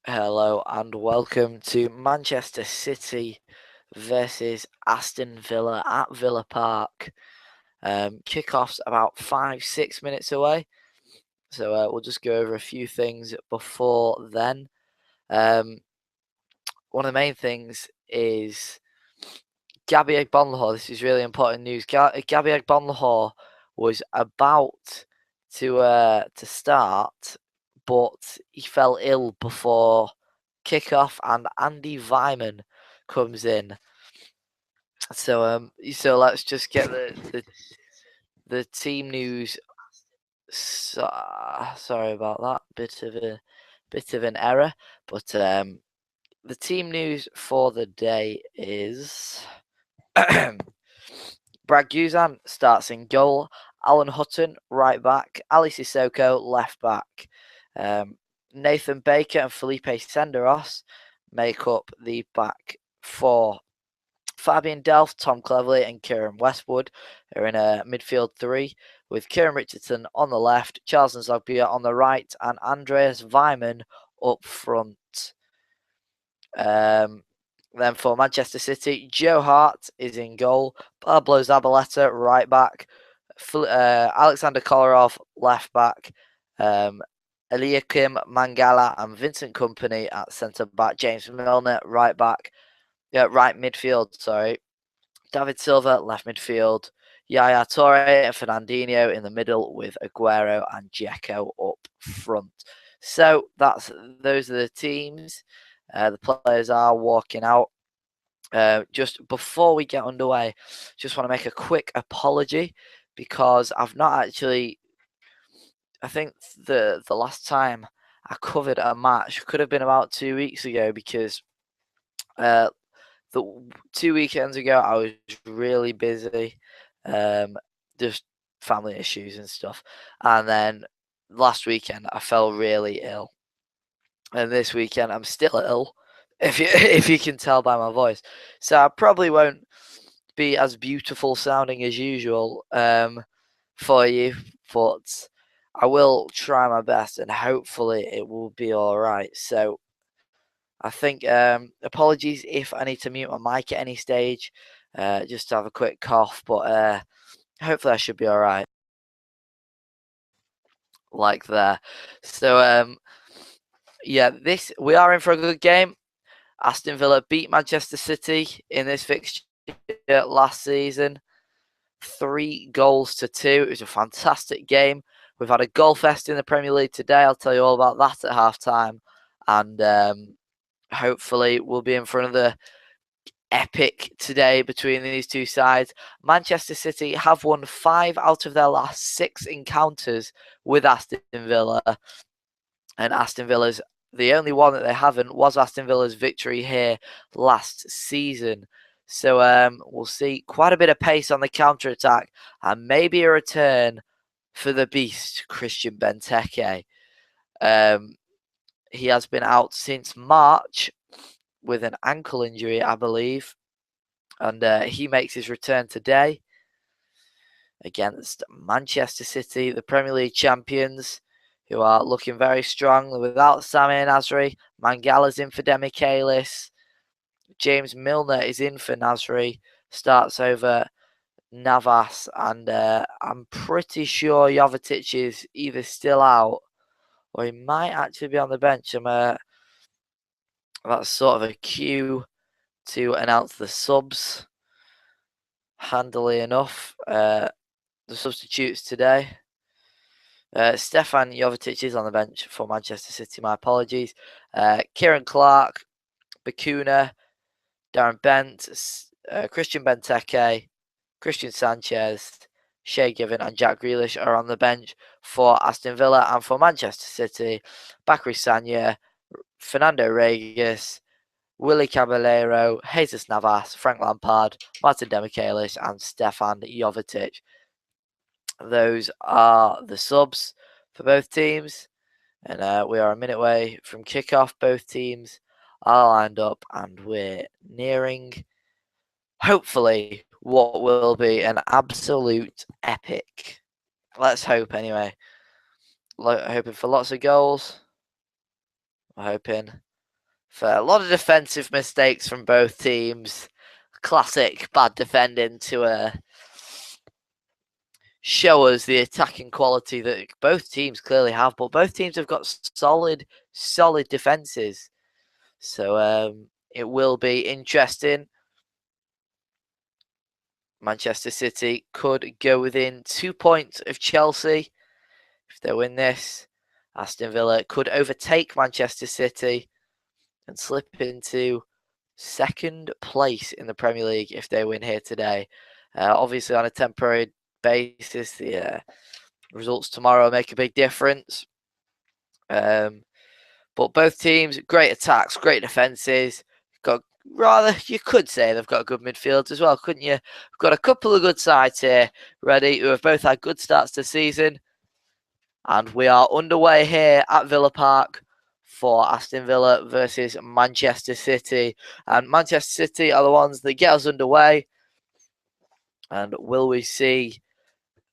Hello and welcome to Manchester City versus Aston Villa at Villa Park. Kickoff's about 5-6 minutes away, so we'll just go over a few things before then. One of the main things is Gabby Agbonlahor. This is really important news. Gabby Agbonlahor was about to start, but he fell ill before kickoff, and Andy Vyman comes in. So let's just get the team news. Sorry about that. Bit of an error, but the team news for the day is Brad Guzan starts in goal. Alan Hutton, right back. Ali Sissoko, left back. Nathan Baker and Felipe Senderos make up the back four. Fabian Delph, Tom Cleverley, and Kieran Westwood are in a midfield three, with Kieran Richardson on the left, Charles Nzogbia on the right, and Andreas Weimann up front. Then for Manchester City, Joe Hart is in goal, Pablo Zabaleta right back, Alexander Kolarov left back, Eliakim Mangala and Vincent Kompany at centre back, James Milner right back, right midfield, sorry, David Silva left midfield, Yaya Toure and Fernandinho in the middle with Aguero and Dzeko up front. So those are the teams. The players are walking out. Just before we get underway, just want to make a quick apology because I've not actually. I think the last time I covered a match could have been about 2 weeks ago because the 2 weekends ago I was really busy, just family issues and stuff, and then last weekend I fell really ill, and this weekend I'm still ill, if you can tell by my voice. So I probably won't be as beautiful sounding as usual for you, but I will try my best, and hopefully it will be all right. So I think apologies if I need to mute my mic at any stage, just to have a quick cough, but hopefully I should be all right. Like there. So yeah, we are in for a good game. Aston Villa beat Manchester City in this fixture last season, 3-2. It was a fantastic game. We've had a goal fest in the Premier League today. I'll tell you all about that at half time, and hopefully we'll be in for another epic today between these two sides. Manchester City have won 5 out of their last 6 encounters with Aston Villa, and Aston Villa's the only one that they haven't was Aston Villa's victory here last season. So we'll see quite a bit of pace on the counter attack, and maybe a return for the beast Christian Benteke. He has been out since March with an ankle injury, I believe, and he makes his return today against Manchester City, the Premier League champions, who are looking very strong without Sami Nasri. Mangala's in for Demichelis. James Milner is in for Nasri. Starts over Navas, and I'm pretty sure Jovetic is either still out or he might actually be on the bench. That's sort of a cue to announce the subs. Handily enough, the substitutes today. Stefan Jovetic is on the bench for Manchester City. My apologies. Kieran Clark, Bakuna, Darren Bent, Christian Benteke, Christian Sanchez, Shea Given, and Jack Grealish are on the bench for Aston Villa, and for Manchester City, Bakary Sagna, Fernando Regis, Willy Caballero, Jesus Navas, Frank Lampard, Martin Demichelis, and Stefan Jovetic. Those are the subs for both teams, and we are a minute away from kickoff. Both teams are lined up, and we're nearing, hopefully, what will be an absolute epic. Let's hope, anyway. Hoping for lots of goals. We're hoping for a lot of defensive mistakes from both teams. Classic bad defending to show us the attacking quality that both teams clearly have, but both teams have got solid defenses. So it will be interesting. Manchester City could go within 2 points of Chelsea if they win this. Aston Villa could overtake Manchester City and slip into second place in the Premier League if they win here today. Obviously, on a temporary basis, the results tomorrow make a big difference. But both teams, great attacks, great defences. You could say they've got good midfields as well, couldn't you? We've got a couple of good sides here ready who have both had good starts to the season. And we are underway here at Villa Park for Aston Villa versus Manchester City. And Manchester City are the ones that get us underway. And will we see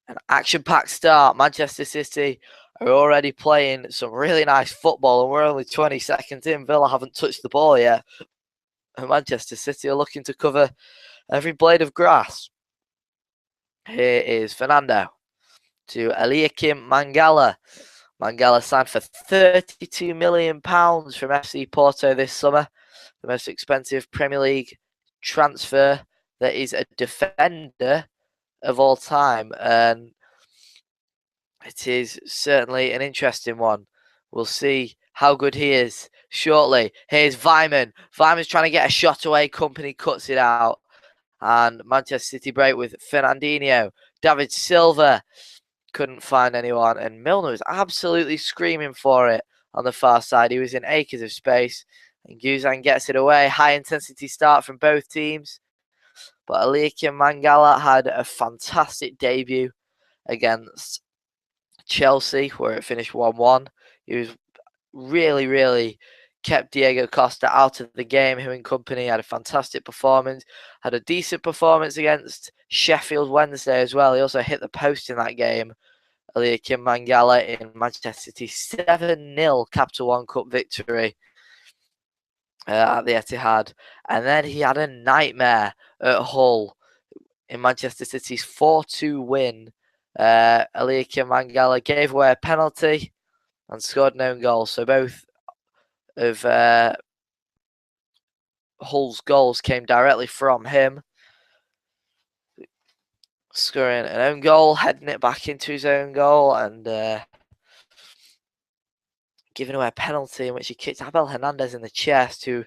an action-packed start? Manchester City are already playing some really nice football, and we're only 20 seconds in. Villa haven't touched the ball yet. And Manchester City are looking to cover every blade of grass. Here is Fernando to Eliakim Mangala. Mangala signed for £32 million from FC Porto this summer. The most expensive Premier League transfer that is a defender of all time. And it is certainly an interesting one. We'll see how good he is shortly. Here's Vyman. Vyman's trying to get a shot away. Company cuts it out. And Manchester City break with Fernandinho. David Silva couldn't find anyone. And Milner was absolutely screaming for it on the far side. He was in acres of space. And Guzan gets it away. High intensity start from both teams. But Eliakim Mangala had a fantastic debut against Chelsea, where it finished 1-1. He was really kept Diego Costa out of the game. Him and company had a fantastic performance. Had a decent performance against Sheffield Wednesday as well. He also hit the post in that game. Eliakim Mangala in Manchester City 7-0 Capital One Cup victory at the Etihad. And then he had a nightmare at Hull in Manchester City's 4-2 win. Eliakim Mangala gave away a penalty and scored an own goal. So both of Hull's goals came directly from him. Scoring an own goal, heading it back into his own goal, and giving away a penalty in which he kicked Abel Hernandez in the chest, who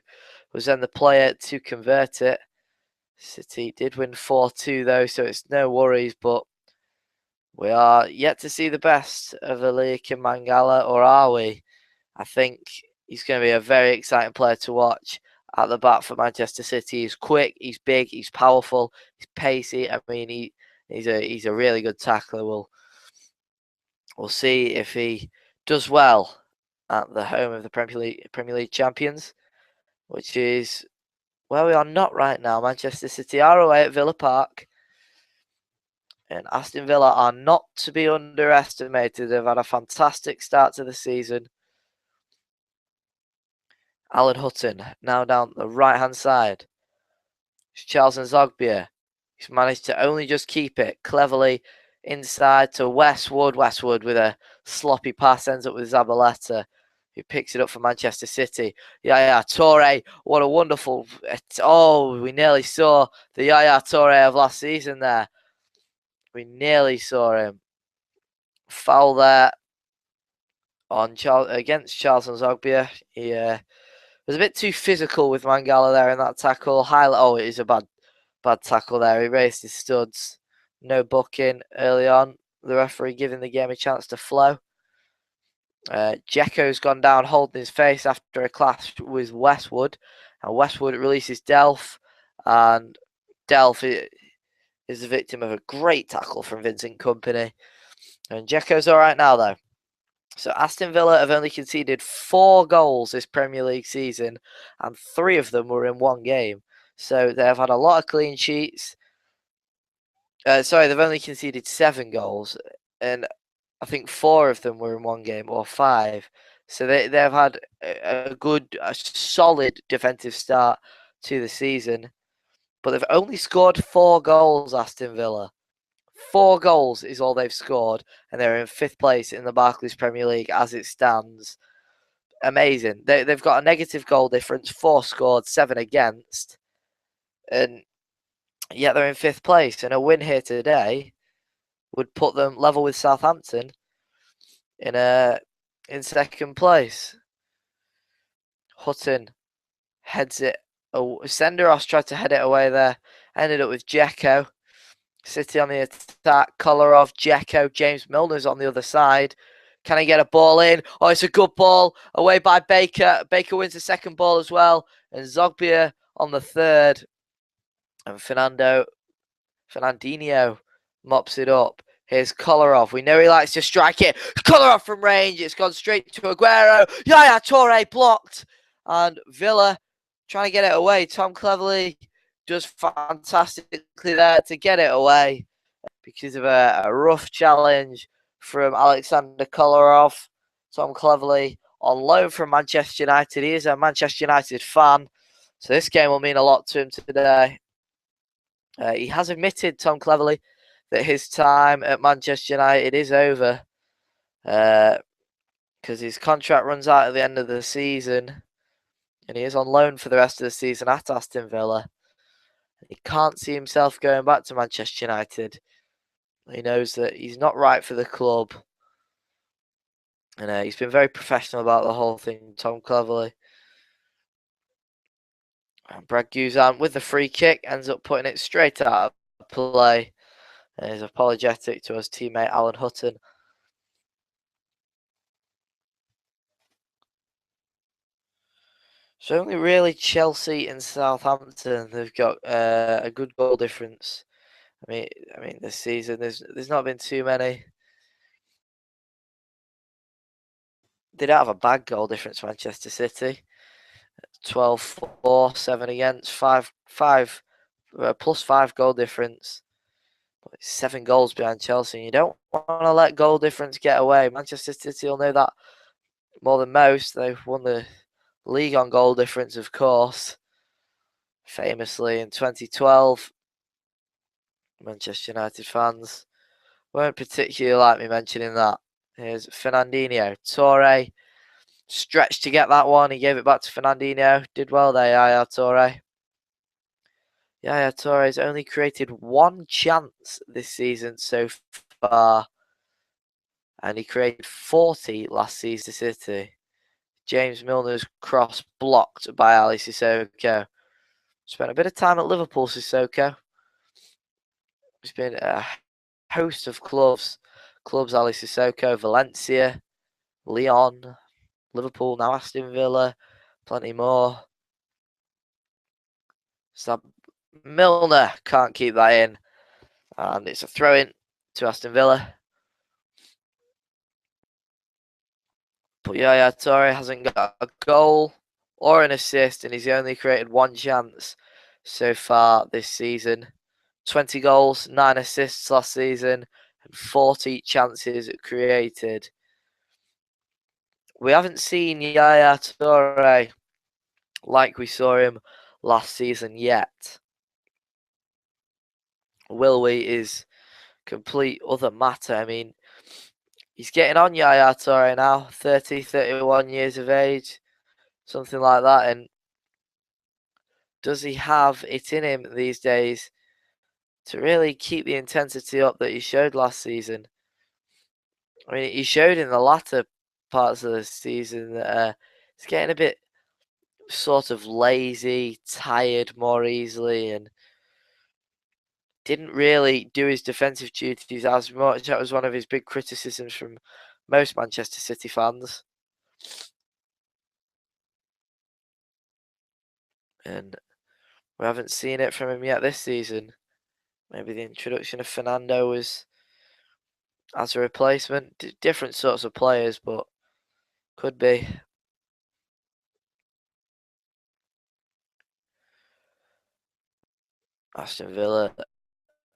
was then the player to convert it. City did win 4-2 though, so it's no worries, but we are yet to see the best of Eliakim Mangala, or are we? I think he's going to be a very exciting player to watch at the back for Manchester City. He's quick, he's big, he's powerful, he's pacey. I mean, he's a really good tackler. We'll see if he does well at the home of the Premier League champions, which is where we are not right now. Manchester City are away at Villa Park. And Aston Villa are not to be underestimated. They've had a fantastic start to the season. Alan Hutton now down the right-hand side. It's Charles Nzogbia. He's managed to only just keep it cleverly inside to Westwood. Westwood with a sloppy pass ends up with Zabaleta, who picks it up for Manchester City. Yaya Toure, what a wonderful... Oh, we nearly saw the Yaya Toure of last season there. We nearly saw him. Foul there against Charles Nzogbia. He was a bit too physical with Mangala there in that tackle. Oh, it is a bad tackle there. He raised his studs. No booking early on. The referee giving the game a chance to flow. Dzeko's gone down holding his face after a clash with Westwood. And Westwood releases Delph. And Delph is the victim of a great tackle from Vincent Kompany. And Dzeko's all right now, though. So Aston Villa have only conceded 4 goals this Premier League season, and 3 of them were in one game. So they have had a lot of clean sheets. They've only conceded 7 goals, and I think 4 of them were in one game, or 5. So they've had a solid defensive start to the season, but they've only scored 4 goals. Aston Villa, 4 goals is all they've scored, and they're in 5th place in the Barclays Premier League as it stands. Amazing. They've got a negative goal difference, 4 scored, 7 against, and yet they're in 5th place. And a win here today would put them level with Southampton in 2nd place. Hutton heads it. Senderos tried to head it away there. Ended up with Dzeko. City on the attack. Kolarov, Dzeko, James Milner's on the other side. Can he get a ball in? Oh, it's a good ball. Away by Baker. Baker wins the 2nd ball as well. And Zogbia on the 3rd. And Fernandinho mops it up. Here's Kolarov. We know he likes to strike it. Kolarov from range. It's gone straight to Aguero. Yaya Toure blocked. And Villa trying to get it away. Tom Cleverley does fantastically there to get it away because of a rough challenge from Alexander Kolarov. Tom Cleverley on loan from Manchester United. He is a Manchester United fan, so this game will mean a lot to him today. He has admitted, Tom Cleverley, that his time at Manchester United is over because his contract runs out at the end of the season and he is on loan for the rest of the season at Aston Villa. He can't see himself going back to Manchester United. He knows that he's not right for the club. And he's been very professional about the whole thing, Tom Cleverley. And Brad Guzan with the free kick ends up putting it straight out of play. And he's apologetic to his teammate Alan Hutton. So only really Chelsea and Southampton they've got a good goal difference. I mean, this season there's not been too many. They don't have a bad goal difference, Manchester City. 12-4, 7 against, 5 plus 5 goal difference. But 7 goals behind Chelsea. And you don't want to let goal difference get away. Manchester City will know that more than most. They've won the league on goal difference, of course. Famously in 2012. Manchester United fans won't particularly like me mentioning that. Here's Fernandinho. Toure stretched to get that one. He gave it back to Fernandinho. Did well there, Yaya Toure. Yaya Toure has only created 1 chance this season so far. And he created 40 last season to City. James Milner's cross blocked by Ali Sissoko. Spent a bit of time at Liverpool, Sissoko. He's been a host of clubs. Clubs Ali Sissoko, Valencia, Lyon, Liverpool, now Aston Villa, plenty more. So Milner can't keep that in. And it's a throw in to Aston Villa. But Yaya Toure hasn't got a goal or an assist, and he's only created 1 chance so far this season. 20 goals, 9 assists last season, and 40 chances created. We haven't seen Yaya Toure like we saw him last season yet. Will we is complete other matter. I mean, he's getting on Yaya Toure now, 30, 31 years of age, something like that. And does he have it in him these days to really keep the intensity up that he showed last season? I mean, he showed in the latter parts of the season that he's getting a bit sort of lazy, tired more easily, and didn't really do his defensive duties as much. That was one of his big criticisms from most Manchester City fans. And we haven't seen it from him yet this season. Maybe the introduction of Fernando was as a replacement. Different sorts of players, but could be. Aston Villa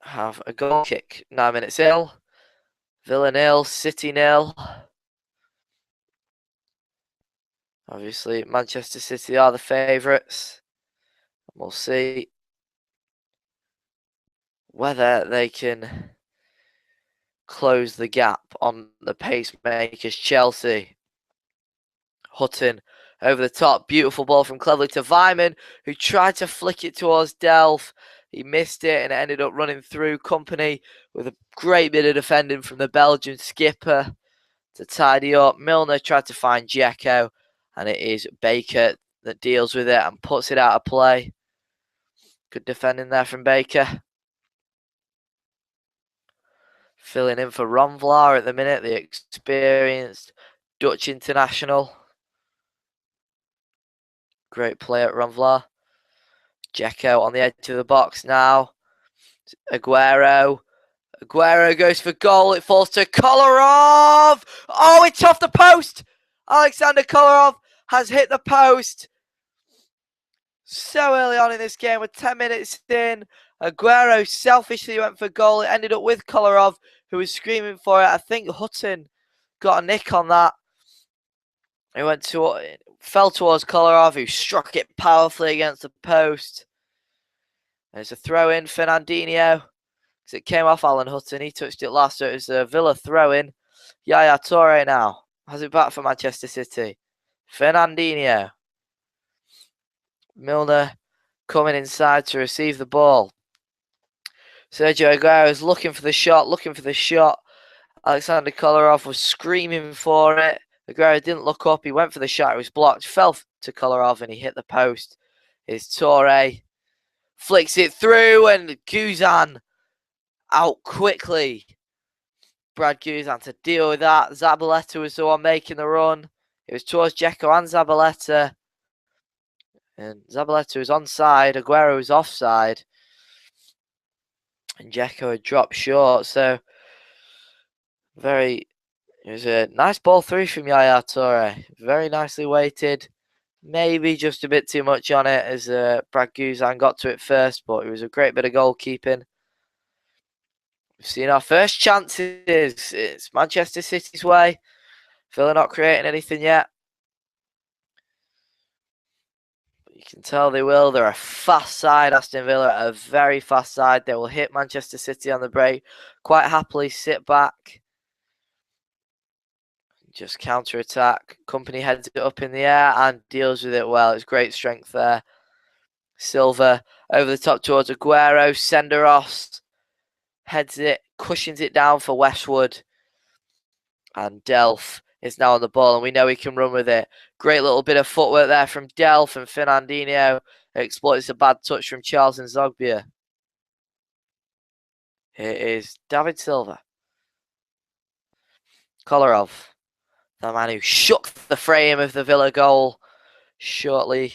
have a goal kick 9 minutes in. Villa nil, City nil. Obviously, Manchester City are the favourites. We'll see whether they can close the gap on the pacemakers Chelsea. Hutton over the top. Beautiful ball from Cleverly to Vyman, who tried to flick it towards Delph. He missed it and it ended up running through Company with a great bit of defending from the Belgian skipper to tidy up. Milner tried to find Dzeko, and it is Baker that deals with it and puts it out of play. Good defending there from Baker. Filling in for Ron Vlaar at the minute, the experienced Dutch international. Great play at Ron Vlaar. Dzeko on the edge of the box now. Aguero. Aguero goes for goal. It falls to Kolarov. Oh, it's off the post. Alexander Kolarov has hit the post. So early on in this game, with 10 minutes in, Aguero selfishly went for goal. It ended up with Kolarov, who was screaming for it. I think Hutton got a nick on that. It fell towards Kolarov, who struck it powerfully against the post. There's a throw in, Fernandinho. Because it came off Alan Hutton. He touched it last, so it was a Villa throw in. Yaya Toure now has it back for Manchester City. Fernandinho. Milner coming inside to receive the ball. Sergio Aguero is looking for the shot. Alexander Kolarov was screaming for it. Aguero didn't look up. He went for the shot. It was blocked. Fell to Kolarov and he hit the post. It's Toure. Flicks it through and Guzan out quickly. Brad Guzan to deal with that. Zabaleta was the one making the run. It was towards Dzeko and Zabaleta. And Zabaleta was onside. Aguero was offside. And Dzeko had dropped short. So, it was a nice ball through from Yaya Toure. Very nicely weighted. Maybe just a bit too much on it as Brad Guzan got to it first. But it was a great bit of goalkeeping. We've seen our first chances. It's Manchester City's way. Villa not creating anything yet. You can tell they will. They're a fast side. Aston Villa are a very fast side. They will hit Manchester City on the break. Quite happily sit back. Just counter-attack. Company heads it up in the air and deals with it well. It's great strength there. Silva over the top towards Aguero. Senderos heads it, cushions it down for Westwood. And Delph is now on the ball, and we know he can run with it. Great little bit of footwork there from Delph, and Fernandinho exploits a bad touch from Charles and Zogbia. Here is David Silva. Kolarov, the man who shook the frame of the Villa goal shortly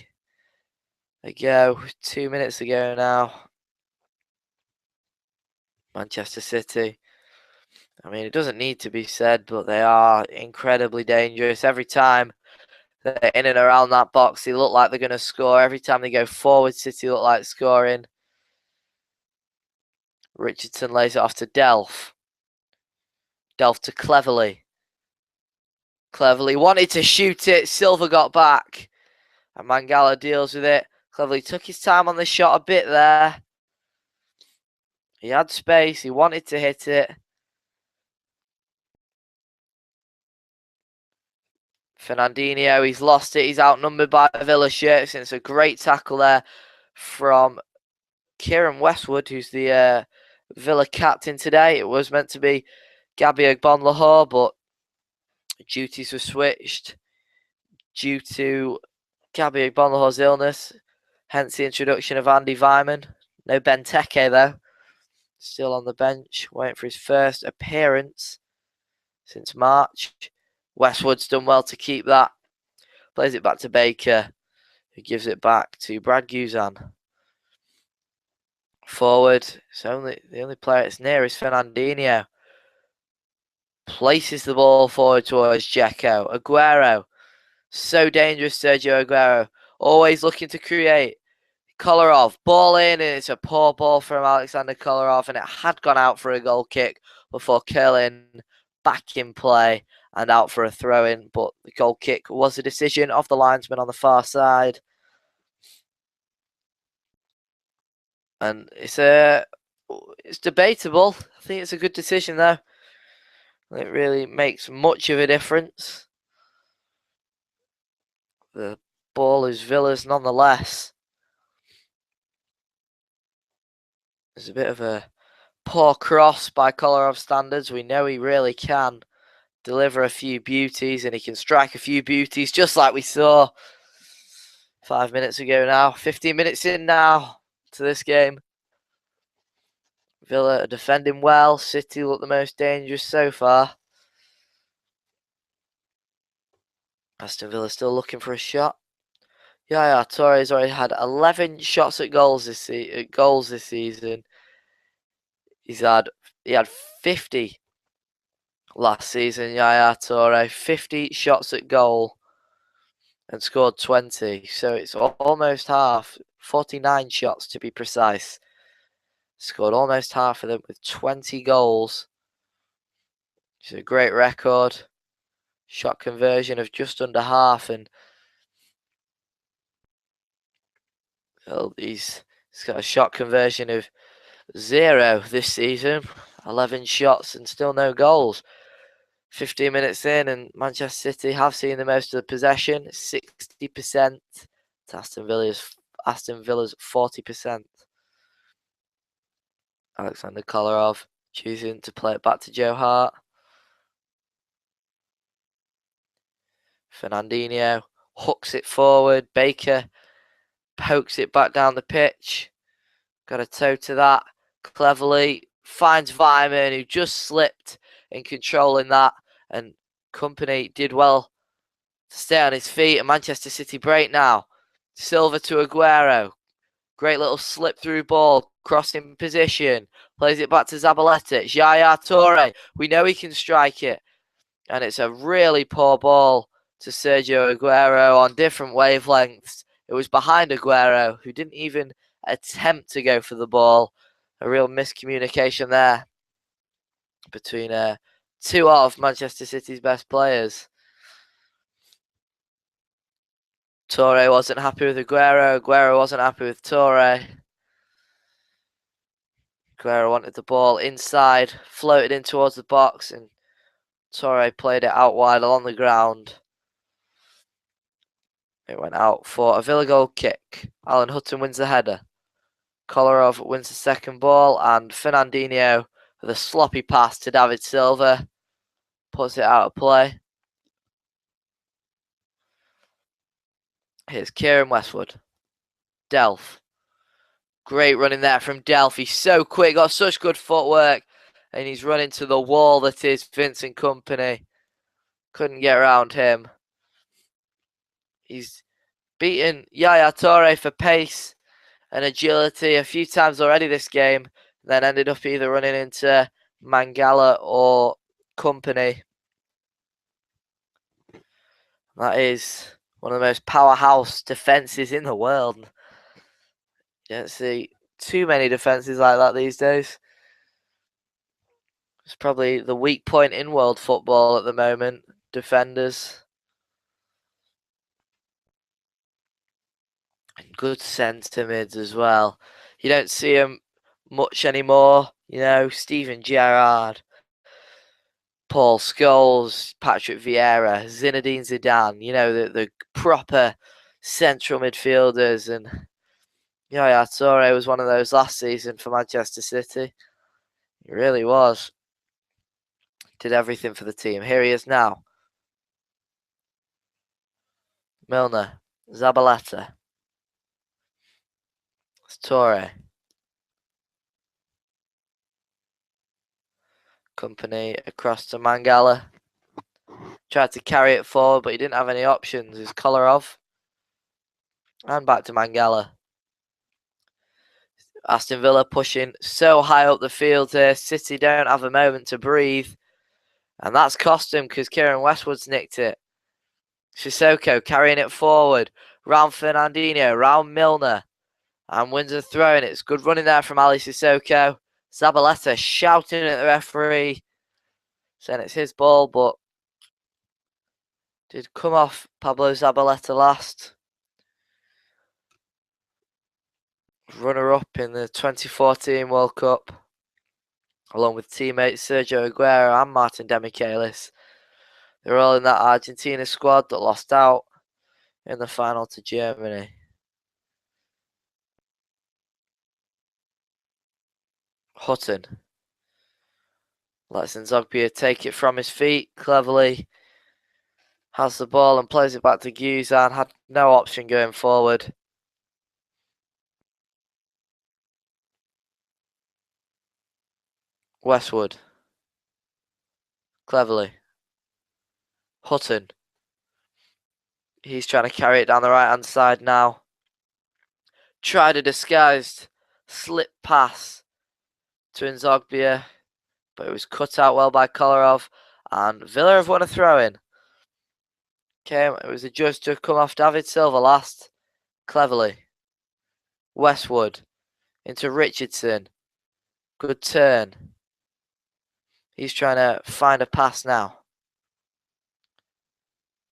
ago, 2 minutes ago now. Manchester City. I mean, it doesn't need to be said, but they are incredibly dangerous. Every time they're in and around that box, they look like they're going to score. Every time they go forward, City look like scoring. Richardson lays it off to Delph. Delph to Cleverly. Cleverly wanted to shoot it. Silva got back. And Mangala deals with it. Cleverly took his time on the shot a bit there. He had space. He wanted to hit it. Fernandinho, he's lost it. He's outnumbered by Villa shirts. It's a great tackle there from Kieran Westwood, who's the Villa captain today. It was meant to be Gabby Agbonlahor, but duties were switched due to Gabby Agbonlahor's illness. Hence the introduction of Andy Vyman. No Benteke, though. Still on the bench, waiting for his first appearance since March. Westwood's done well to keep that. Plays it back to Baker, who gives it back to Brad Guzan. Forward, the only player it's near is Fernandinho. Places the ball forward towards Dzeko. Aguero, so dangerous, Sergio Aguero. Always looking to create. Kolarov, ball in, and it's a poor ball from Alexander Kolarov, and it had gone out for a goal kick before curling back in play. and out for a throw-in, but the goal kick was a decision of the linesman on the far side. And it's debatable. I think it's a good decision though. It really makes much of a difference. The ball is Villa's nonetheless. There's a bit of a poor cross by Kolarov standards. We know he really can deliver a few beauties, and he can strike a few beauties, just like we saw 5 minutes ago now. 15 minutes in now to this game. Villa are defending well. City look the most dangerous so far. Aston Villa still looking for a shot. Yaya Touré's already had 11 shots at goals this season. He had 50 last season. Yaya Touré, 50 shots at goal and scored 20. So it's almost half. 49 shots to be precise. Scored almost half of them with 20 goals. It's a great record. Shot conversion of just under half, and he's got a shot conversion of 0 this season. 11 shots and still no goals. 15 minutes in, and Manchester City have seen the most of the possession, 60% to Aston Villa's 40%. Alexander Kolarov choosing to play it back to Joe Hart. Fernandinho hooks it forward. Baker pokes it back down the pitch. Got a toe to that. Cleverly finds Weimann, who just slipped in controlling that. And Company did well to stay on his feet. And Manchester City break now. Silva to Aguero. Great little slip through ball. Crossing position. Plays it back to Zabaleta. It's Yaya Touré. We know he can strike it. And it's a really poor ball to Sergio Aguero on different wavelengths. It was behind Aguero, who didn't even attempt to go for the ball. A real miscommunication there between two of Manchester City's best players. Touré wasn't happy with Aguero. Aguero wasn't happy with Touré. Aguero wanted the ball inside, floated in towards the box, and Touré played it out wide along the ground. It went out for a Villa goal kick. Alan Hutton wins the header. Kolarov wins the second ball, and Fernandinho with a sloppy pass to David Silva puts it out of play. Here's Kieran Westwood. Delph. Great running there from Delph. He's so quick, got such good footwork, and he's running to the wall that is Vincent Kompany. Couldn't get around him. He's beaten Yaya Touré for pace and agility a few times already this game, then ended up either running into Mangala or Kompany. That is one of the most powerhouse defences in the world. You don't see too many defences like that these days. It's probably the weak point in world football at the moment, defenders. And good centre mids as well. You don't see them much anymore. You know, Steven Gerrard, Paul Scholes, Patrick Vieira, Zinedine Zidane, you know, the proper central midfielders. And Yaya Touré was one of those last season for Manchester City. He really was. Did everything for the team. Here he is now. Milner, Zabaleta. It's Touré. Kompany across to Mangala. Tried to carry it forward, but he didn't have any options. It's Kolarov. And back to Mangala. Aston Villa pushing so high up the field here. City don't have a moment to breathe. And that's cost him because Kieran Westwood's nicked it. Sissoko carrying it forward. Round Fernandinho, round Milner. And wins a throw, and it's good running there from Ali Sissoko. Zabaleta shouting at the referee, saying it's his ball, but did come off Pablo Zabaleta last. Runner-up in the 2014 World Cup, along with teammates Sergio Aguero and Martin Demichelis. They were all in that Argentina squad that lost out in the final to Germany. Hutton lets Nzogbia take it from his feet cleverly. Has the ball and plays it back to Guzan. Had no option going forward. Westwood. Cleverly. Hutton. He's trying to carry it down the right hand side now. Tried a disguised slip pass to Nzogbia, but it was cut out well by Kolarov. And Villa have won a throw-in. It was adjudged to come off David Silva last. Cleverly. Westwood into Richardson. Good turn. He's trying to find a pass now.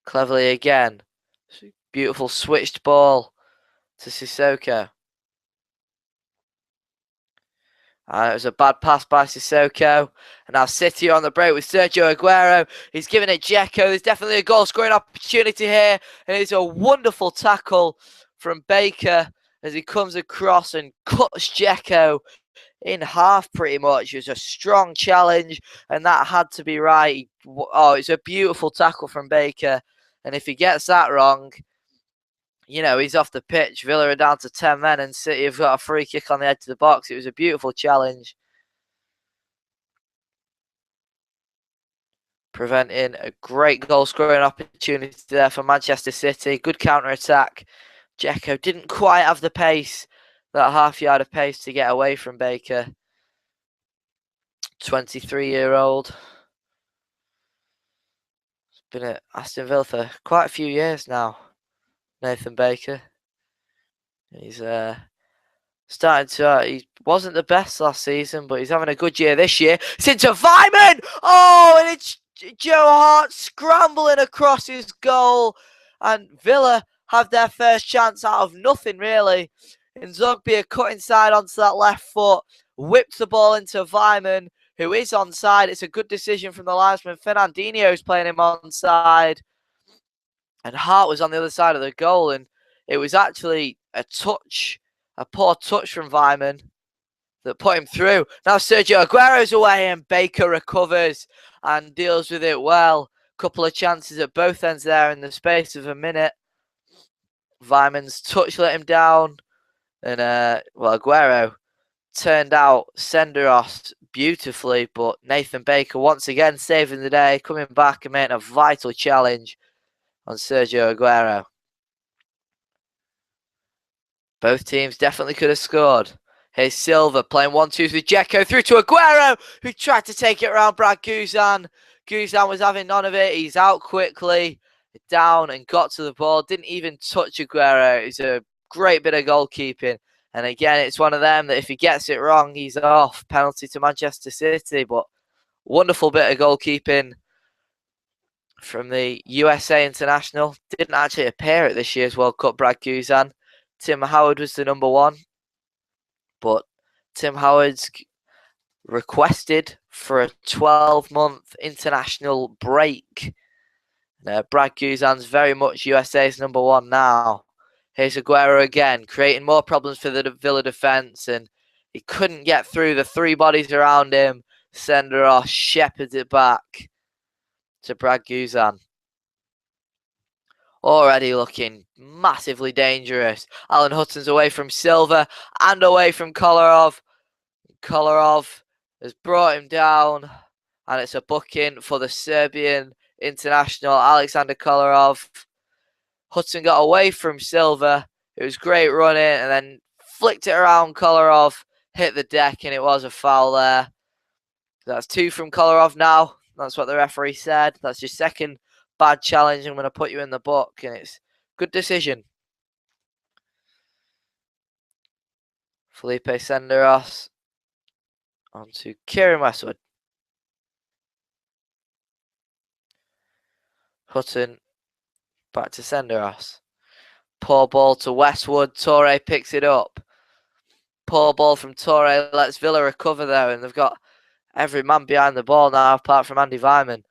Cleverly again. Beautiful switched ball to Sissoko. It was a bad pass by Sissoko. And now City are on the break with Sergio Aguero. He's giving it Dzeko. There's definitely a goal scoring opportunity here. And it's a wonderful tackle from Baker as he comes across and cuts Dzeko in half pretty much. It was a strong challenge and that had to be right. Oh, it's a beautiful tackle from Baker. And if he gets that wrong, you know, he's off the pitch. Villa are down to 10 men and City have got a free kick on the edge of the box. It was a beautiful challenge, preventing a great goal scoring opportunity there for Manchester City. Good counter-attack. Dzeko didn't quite have the pace, that half-yard of pace to get away from Baker. 23-year-old. He's been at Aston Villa for quite a few years now, Nathan Baker. He's starting to, he wasn't the best last season, but he's having a good year this year. It's into Vyman! Oh, and it's Joe Hart scrambling across his goal. And Villa have their first chance out of nothing, really. And Zogbia cut inside onto that left foot, whipped the ball into Vyman, who is onside. It's a good decision from the linesman. Fernandinho's playing him onside. And Hart was on the other side of the goal, and it was actually a poor touch from Vyman that put him through. Now Sergio Aguero's away and Baker recovers and deals with it well. Couple of chances at both ends there in the space of a minute. Vyman's touch let him down, and Aguero turned out Senderos beautifully, but Nathan Baker once again saving the day, coming back and making a vital challenge on Sergio Aguero. Both teams definitely could have scored. Here's Silva playing 1-2 with Dzeko through to Aguero, who tried to take it around Brad Guzan. Guzan was having none of it. He's out quickly, down and got to the ball. Didn't even touch Aguero. It's a great bit of goalkeeping. And again, it's one of them that if he gets it wrong, he's off. Penalty to Manchester City, but wonderful bit of goalkeeping from the USA international. Didn't actually appear at this year's World Cup, Brad Guzan. Tim Howard was the number one, but Tim Howard's requested for a 12-month international break. Brad Guzan's very much USA's number one now. Here's Aguero again, creating more problems for the Villa defence, and he couldn't get through the three bodies around him. Senderos shepherds it back to Brad Guzan. Already looking massively dangerous. Alan Hutton's away from Silva and away from Kolarov. Kolarov has brought him down, and it's a booking for the Serbian international Alexander Kolarov. Hutton got away from Silva. It was great running, and then flicked it around Kolarov, hit the deck, and it was a foul there. That's 2 from Kolarov now. That's what the referee said. That's your second bad challenge. I'm going to put you in the book, and it's good decision. Felipe Senderos onto Kieran Westwood. Hutton Back to Senderos. Poor ball to Westwood. Torre picks it up. Poor ball from Torre. Lets Villa recover there, and they've got every man behind the ball now, apart from Andy Vyman.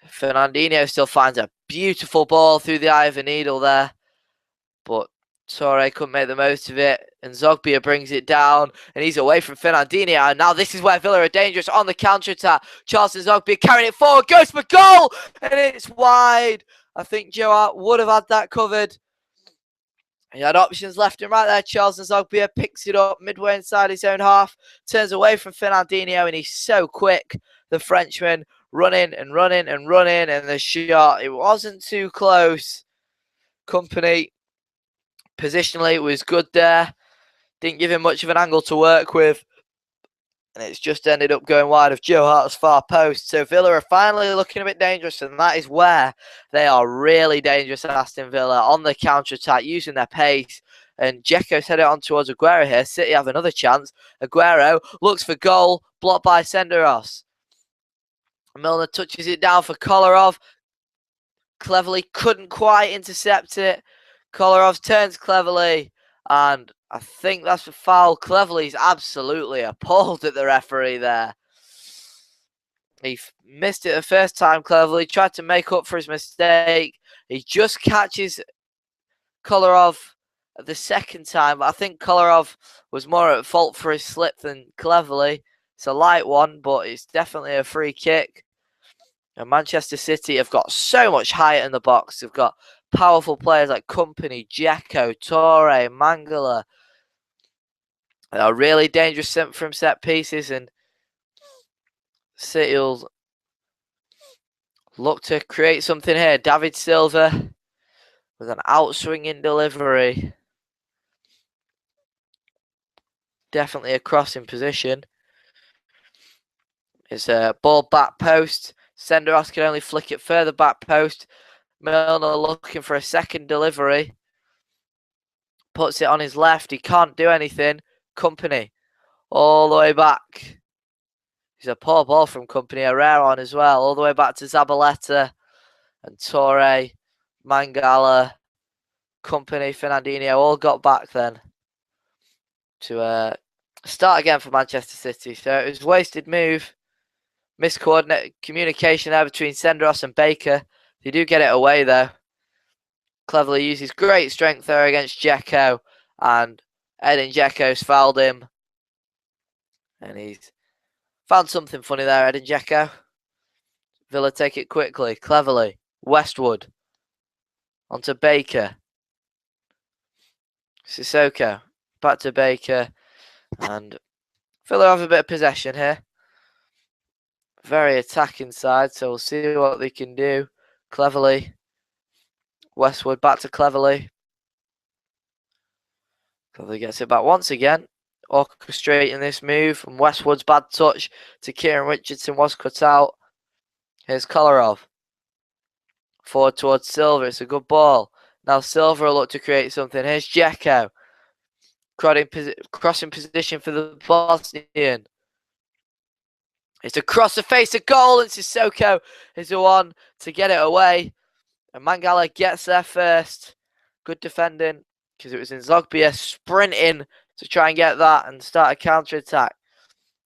Fernandinho still finds a beautiful ball through the eye of a needle there, but Torre couldn't make the most of it, and Zogbia brings it down, and he's away from Fernandinho, and now this is where Villa are dangerous on the counter-attack. Charleston Zogbia carrying it forward, goes for goal, and it's wide. I think Joe Hart would have had that covered. He had options left and right there. Charleston Zogbia picks it up midway inside his own half, turns away from Fernandinho, and he's so quick, the Frenchman, running and running and running, and the shot, it wasn't too close. Company, positionally, it was good there. Didn't give him much of an angle to work with. And it's just ended up going wide of Joe Hart's far post. So Villa are finally looking a bit dangerous, and that is where they are really dangerous, Aston Villa, on the counter-attack, using their pace. And Dzeko's headed on towards Aguero here. City have another chance. Aguero looks for goal, blocked by Senderos. Milner touches it down for Kolarov. Cleverly couldn't quite intercept it. Kolarov turns Cleverly, and I think that's a foul. Cleverly's absolutely appalled at the referee there. He missed it the first time, Cleverly. Tried to make up for his mistake. He just catches Kolarov the second time. But I think Kolarov was more at fault for his slip than Cleverly. It's a light one, but it's definitely a free kick. And Manchester City have got so much height in the box. They've got powerful players like Company, Dzeko, Torre, Mangala. They are really dangerous from set pieces, and City will look to create something here. David Silva with an outswinging delivery. Definitely a crossing position. It's a ball back post. Senderos can only flick it further back post. Milner looking for a second delivery. Puts it on his left. He can't do anything. Company all the way back. It's a poor ball from Company. Herrera on as well. All the way back to Zabaleta and Torre, Mangala, Company, Fernandinho all got back then to start again for Manchester City. So it was a wasted move. Miscoordinated communication there between Senderos and Baker. They do get it away though. Cleverly uses great strength there against Dzeko, and Edin Dzeko's fouled him. And he's found something funny there, Edin Dzeko. Villa take it quickly, cleverly. Westwood. Onto Baker. Sissoko. Back to Baker. And Villa have a bit of possession here. Very attacking side, so we'll see what they can do. Cleverly. Westwood back to Cleverly. Cleverly gets it back once again. Orchestrating this move from Westwood's bad touch to Kieran Richardson was cut out. Here's Kolarov. Forward towards Silva. It's a good ball. Now Silva will look to create something. Here's Dzeko. Crossing position for the Bosnian. It's across the face of goal, and Sissoko is the one to get it away. And Mangala gets there first. Good defending, because it was Zogbia sprinting to try and get that and start a counter-attack.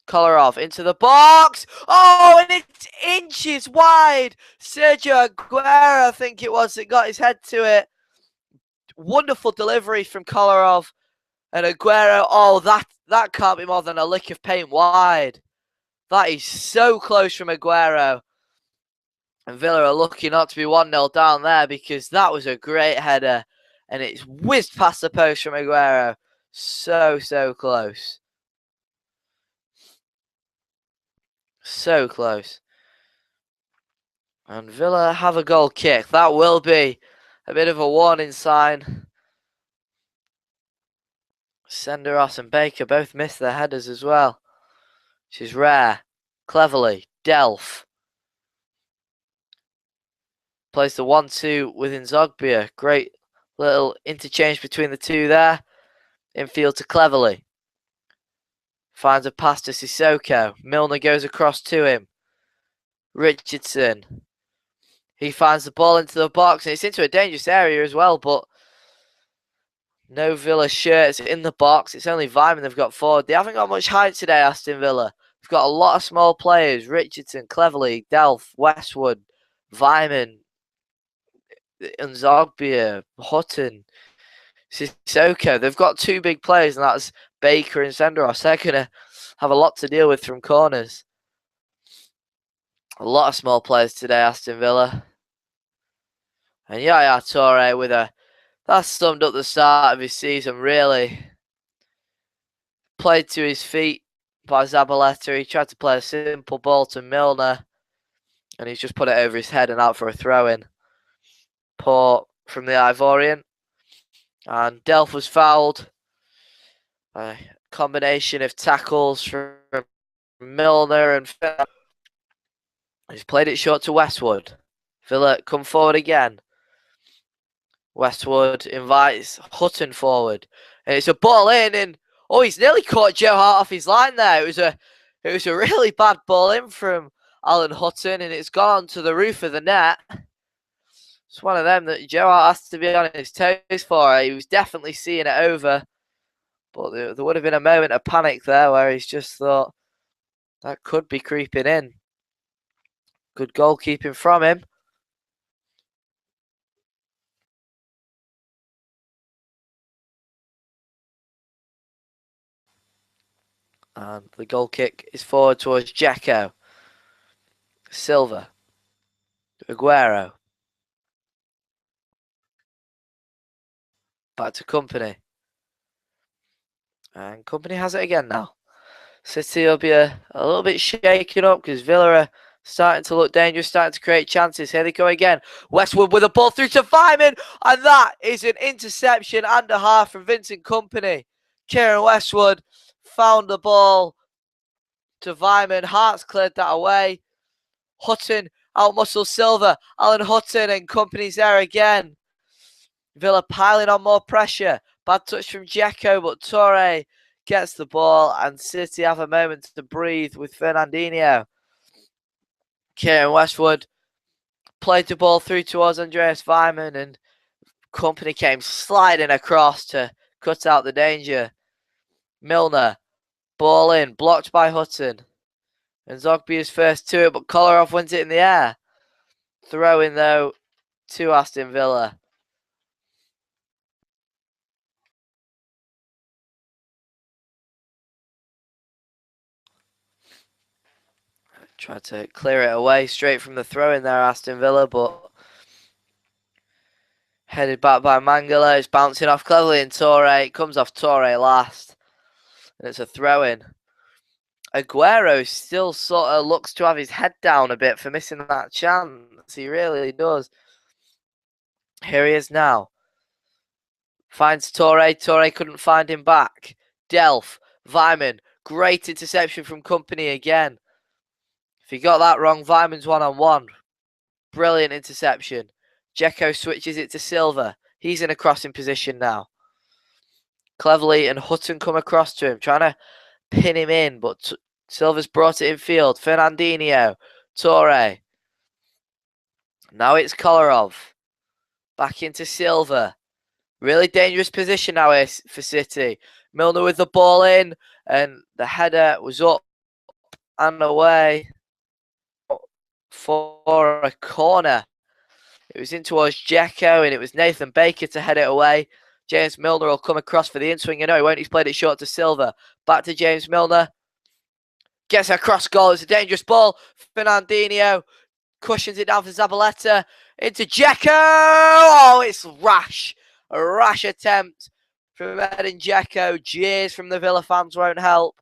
Kolarov into the box. Oh, and it's inches wide. Sergio Aguero, I think it was, that got his head to it. Wonderful delivery from Kolarov. And Aguero, oh, that can't be more than a lick of paint wide. That is so close from Aguero. And Villa are lucky not to be 1-0 down there, because that was a great header. And it's whizzed past the post from Aguero. So close. So close. And Villa have a goal kick. That will be a bit of a warning sign. Senderos and Baker both missed their headers as well, which is rare. Cleverly. Delph. Plays the 1-2 within Zogbia. Great little interchange between the two there. Infield to Cleverly. Finds a pass to Sissoko. Milner goes across to him. Richardson. He finds the ball into the box, and it's into a dangerous area as well, but no Villa shirts in the box. It's only Vyman they've got forward. They haven't got much height today, Aston Villa. They've got a lot of small players. Richardson, Cleverley, Delph, Westwood, Vyman, Nzogbia, Hutton, Sissoko. They've got two big players, and that's Baker and Senderos. They're going to have a lot to deal with from corners. A lot of small players today, Aston Villa. And Yaya Toure with a... That summed up the start of his season, really. Played to his feet by Zabaleta. He tried to play a simple ball to Milner, and he's just put it over his head and out for a throw-in. Poor from the Ivorian. And Delph was fouled. A combination of tackles from Milner and Phil. He's played it short to Westwood. Villa come forward again. Westwood invites Hutton forward. And it's a ball in, and oh, he's nearly caught Joe Hart off his line there. It was a really bad ball in from Alan Hutton, and it's gone to the roof of the net. It's one of them that Joe Hart has to be on his toes for. He was definitely seeing it over. But there would have been a moment of panic there where he's just thought that could be creeping in. Good goalkeeping from him. And the goal kick is forward towards Dzeko. Silva. Aguero. Back to Company. And Company has it again now. City will be a little bit shaken up because Villa are starting to look dangerous, starting to create chances. Here they go again. Westwood with a ball through to Vyman. And that is an interception and a half from Vincent Company. Kieran Westwood found the ball to Vyman. Hart's cleared that away. Hutton outmuscles Silva. Alan Hutton and Company's there again. Villa piling on more pressure. Bad touch from Dzeko, but Toure gets the ball, and City have a moment to breathe with Fernandinho. Kieran Westwood played the ball through towards Andreas Vyman, and Company came sliding across to cut out the danger. Milner, ball in, blocked by Hutton. And Zogby is first to it, but Kolarov wins it in the air. Throw in, though, to Aston Villa. Tried to clear it away straight from the throw in there, Aston Villa, but headed back by Mangala. It's bouncing off cleverly in Toure. It comes off Toure last. And it's a throw in. Aguero still sort of looks to have his head down a bit for missing that chance. He really does. Here he is now. Finds Toure. Toure couldn't find him back. Delph. Vyman. Great interception from Company again. If he got that wrong, Vyman's one-on-one. Brilliant interception. Dzeko switches it to Silva. He's in a crossing position now. Cleverley and Hutton come across to him, trying to pin him in, but Silva's brought it in field. Fernandinho. Toure. Now it's Kolarov. Back into Silva. Really dangerous position now for City. Milner with the ball in, and the header was up and away for a corner. It was in towards Dzeko, and it was Nathan Baker to head it away. James Milner will come across for the in-swing. No, he won't. He's played it short to Silva. Back to James Milner. Gets a cross goal. It's a dangerous ball. Fernandinho cushions it down for Zabaleta. Into Dzeko. Oh, it's rash. A rash attempt from Edin Dzeko. Jeers from the Villa fans won't help.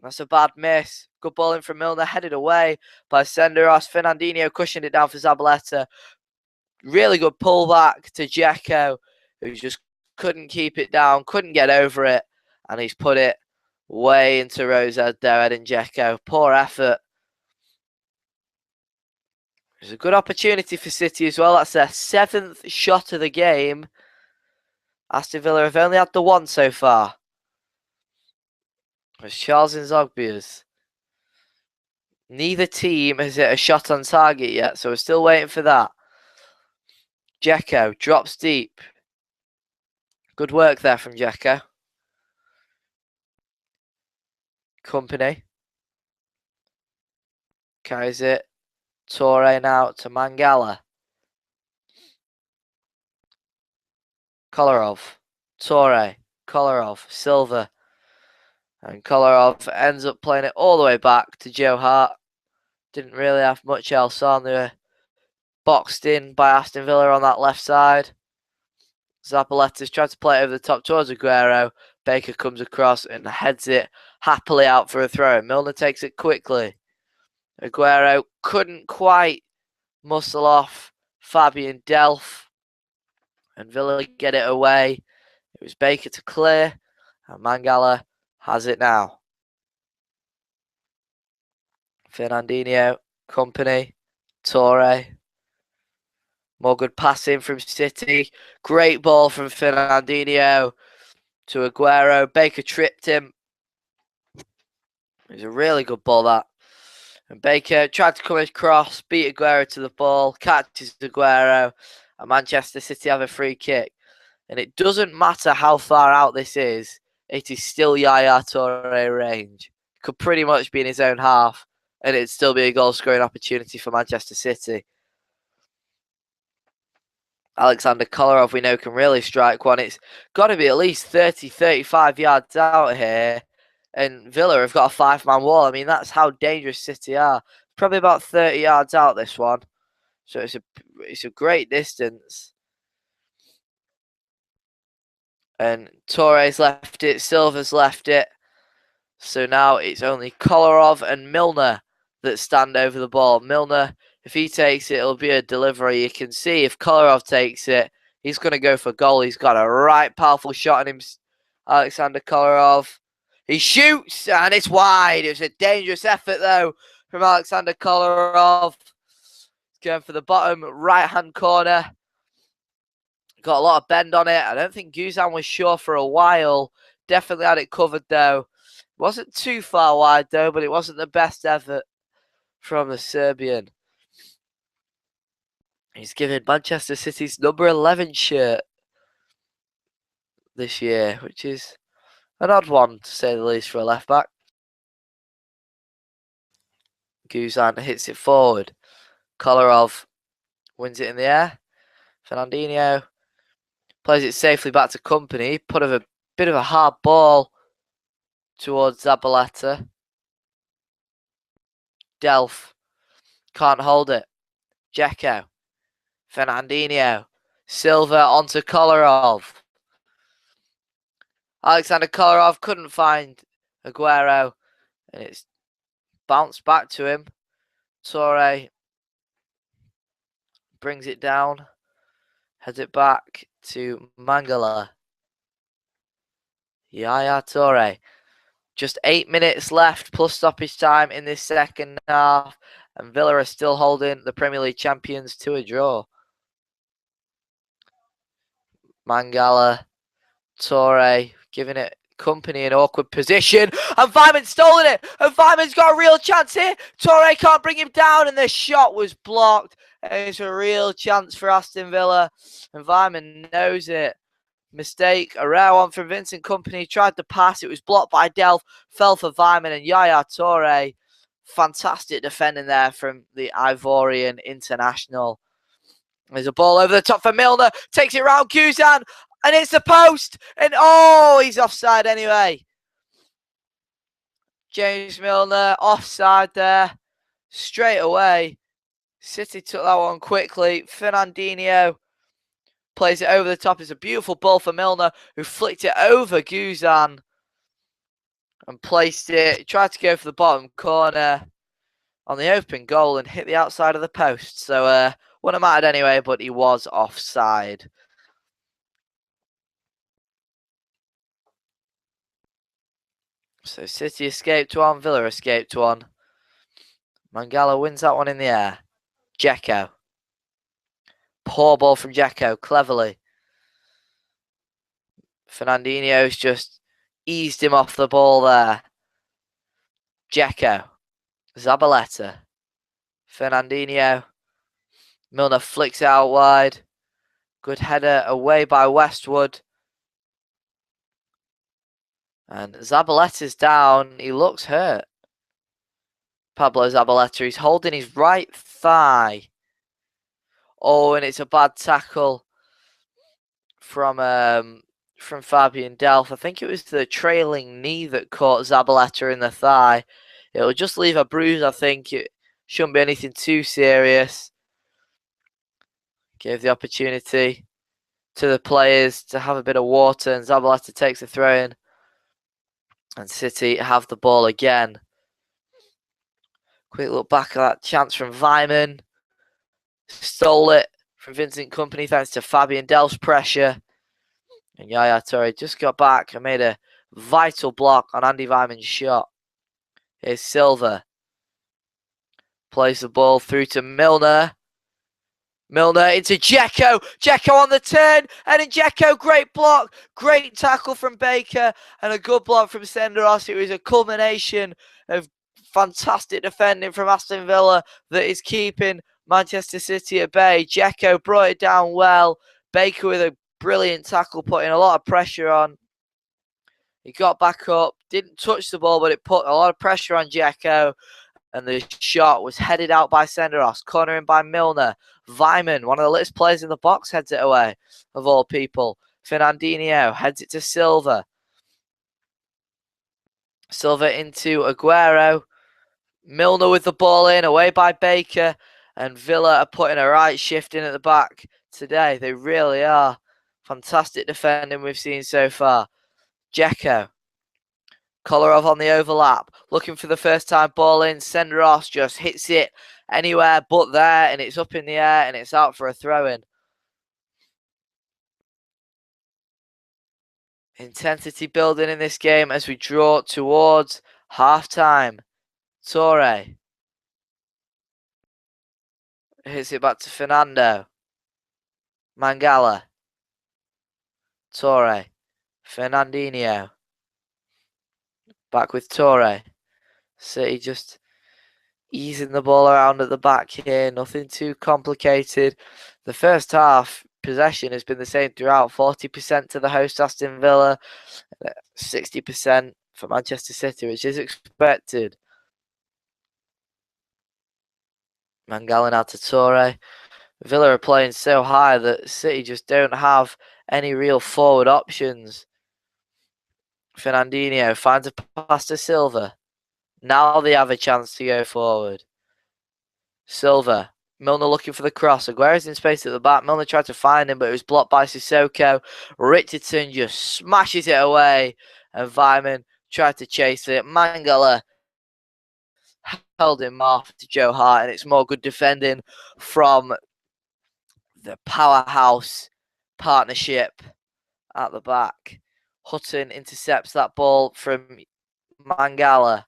That's a bad miss. Good ball in from Milner. Headed away by Senderos. Fernandinho cushioned it down for Zabaleta. Really good pullback to Dzeko, who just couldn't keep it down, couldn't get over it, and he's put it way into Rosehead there, Edin Dzeko. Poor effort. There's a good opportunity for City as well. That's their 7th shot of the game. Aston Villa have only had the one so far. It's Charles Nzogbia's. Neither team has hit a shot on target yet, so we're still waiting for that. Dzeko drops deep. Good work there from Dzeko. Company. Carries it. Torre now to Mangala. Kolarov. Torre. Kolarov. Silva. And Kolarov ends up playing it all the way back to Joe Hart. Didn't really have much else on. They were boxed in by Aston Villa on that left side. Zabaleta's tried to play it over the top towards Aguero. Baker comes across and heads it happily out for a throw. Milner takes it quickly. Aguero couldn't quite muscle off Fabian Delph. And Villa get it away. It was Baker to clear. And Mangala has it now. Fernandinho, Company, Torre. More good passing from City. Great ball from Fernandinho to Aguero. Baker tripped him. It was a really good ball, that. And Baker tried to come across, beat Aguero to the ball, catches Aguero, and Manchester City have a free kick. And it doesn't matter how far out this is, it is still Yaya Toure range. Could pretty much be in his own half, and it'd still be a goal-scoring opportunity for Manchester City. Alexander Kolarov, we know, can really strike one. It's got to be at least 30, 35 yards out here. And Villa have got a 5-man wall. I mean, that's how dangerous City are. Probably about 30 yards out, this one. So it's a great distance. And Torres left it. Silva's left it. So now it's only Kolarov and Milner that stand over the ball. Milner, if he takes it, it'll be a delivery. You can see if Kolarov takes it, he's going to go for goal. He's got a right powerful shot on him, Alexander Kolarov. He shoots, and it's wide. It was a dangerous effort, though, from Alexander Kolarov. Going for the bottom right-hand corner. Got a lot of bend on it. I don't think Guzan was sure for a while. Definitely had it covered, though. Wasn't too far wide, though, but it wasn't the best effort from the Serbian. He's given Manchester City's number 11 shirt this year, which is an odd one, to say the least, for a left-back. Guzan hits it forward. Kolarov wins it in the air. Fernandinho plays it safely back to Company. Put a bit of a hard ball towards Zabaleta. Delph can't hold it. Dzeko. Fernandinho. Silva onto Kolarov. Alexander Kolarov couldn't find Aguero. And it's bounced back to him. Torre brings it down. Heads it back to Mangala. Yaya Toure. Just 8 minutes left plus stoppage time in this second half. And Villa are still holding the Premier League champions to a draw. Mangala. Torre giving it Company an awkward position. And Vyman's stolen it. And Vyman's got a real chance here. Torre can't bring him down. And the shot was blocked. And it's a real chance for Aston Villa. And Vyman knows it. Mistake, a rare one from Vincent Company. Tried to pass. It was blocked by Delph. Fell for Vyman and Yaya Toure. Fantastic defending there from the Ivorian international. There's a ball over the top for Milner. Takes it round Guzan. And it's the post. And oh, he's offside anyway. James Milner offside there. Straight away. City took that one quickly. Fernandinho plays it over the top. It's a beautiful ball for Milner, who flicked it over Guzan and placed it. He tried to go for the bottom corner on the open goal and hit the outside of the post. So wouldn't have mattered anyway, but he was offside. So City escaped one, Villa escaped one. Mangala wins that one in the air. Dzeko. Poor ball from Dzeko, cleverly. Fernandinho's just eased him off the ball there. Dzeko. Zabaleta. Fernandinho. Milner flicks it out wide. Good header away by Westwood. And Zabaleta's down. He looks hurt. Pablo Zabaleta. He's holding his right thigh. Oh, and it's a bad tackle from Fabian Delph. I think it was the trailing knee that caught Zabaleta in the thigh. It'll just leave a bruise, I think. It shouldn't be anything too serious. Gave the opportunity to the players to have a bit of water, and Zabaleta takes the throw in. And City have the ball again. Quick look back at that chance from Vyman. Stole it from Vincent Kompany thanks to Fabian Delph's pressure. And Yaya Toure just got back and made a vital block on Andy Vyman's shot. Here's Silva. Plays the ball through to Milner. Milner into Dzeko. Dzeko on the turn. And in Dzeko, great block. Great tackle from Baker. And a good block from Senderos. It was a culmination of fantastic defending from Aston Villa that is keeping Manchester City at bay. Dzeko brought it down well. Baker with a brilliant tackle, putting a lot of pressure on. He got back up, didn't touch the ball, but it put a lot of pressure on Dzeko. And the shot was headed out by Senderos, cornering by Milner. Vyman, one of the latest players in the box, heads it away, of all people. Fernandinho heads it to Silva. Silva into Aguero. Milner with the ball in, away by Baker. And Villa are putting a right shift in at the back today. They really are. Fantastic defending we've seen so far. Dzeko. Kolarov on the overlap, looking for the first time ball in. Senderos just hits it anywhere but there, and it's up in the air, and it's out for a throw-in. Intensity building in this game as we draw towards half-time. Toure hits it back to Fernando. Mangala. Toure. Fernandinho. Back with Toure. City just easing the ball around at the back here. Nothing too complicated. The first half possession has been the same throughout. 40% to the host Aston Villa. 60% for Manchester City, which is expected. Mangala now to Toure. Villa are playing so high that City just don't have any real forward options. Fernandinho finds a pass to Silva. Now they have a chance to go forward. Silva. Milner looking for the cross. Aguero's in space at the back. Milner tried to find him, but it was blocked by Sissoko. Richardson just smashes it away. And Vyman tried to chase it. Mangala held him off to Joe Hart. And it's more good defending from the powerhouse partnership at the back. Hutton intercepts that ball from Mangala.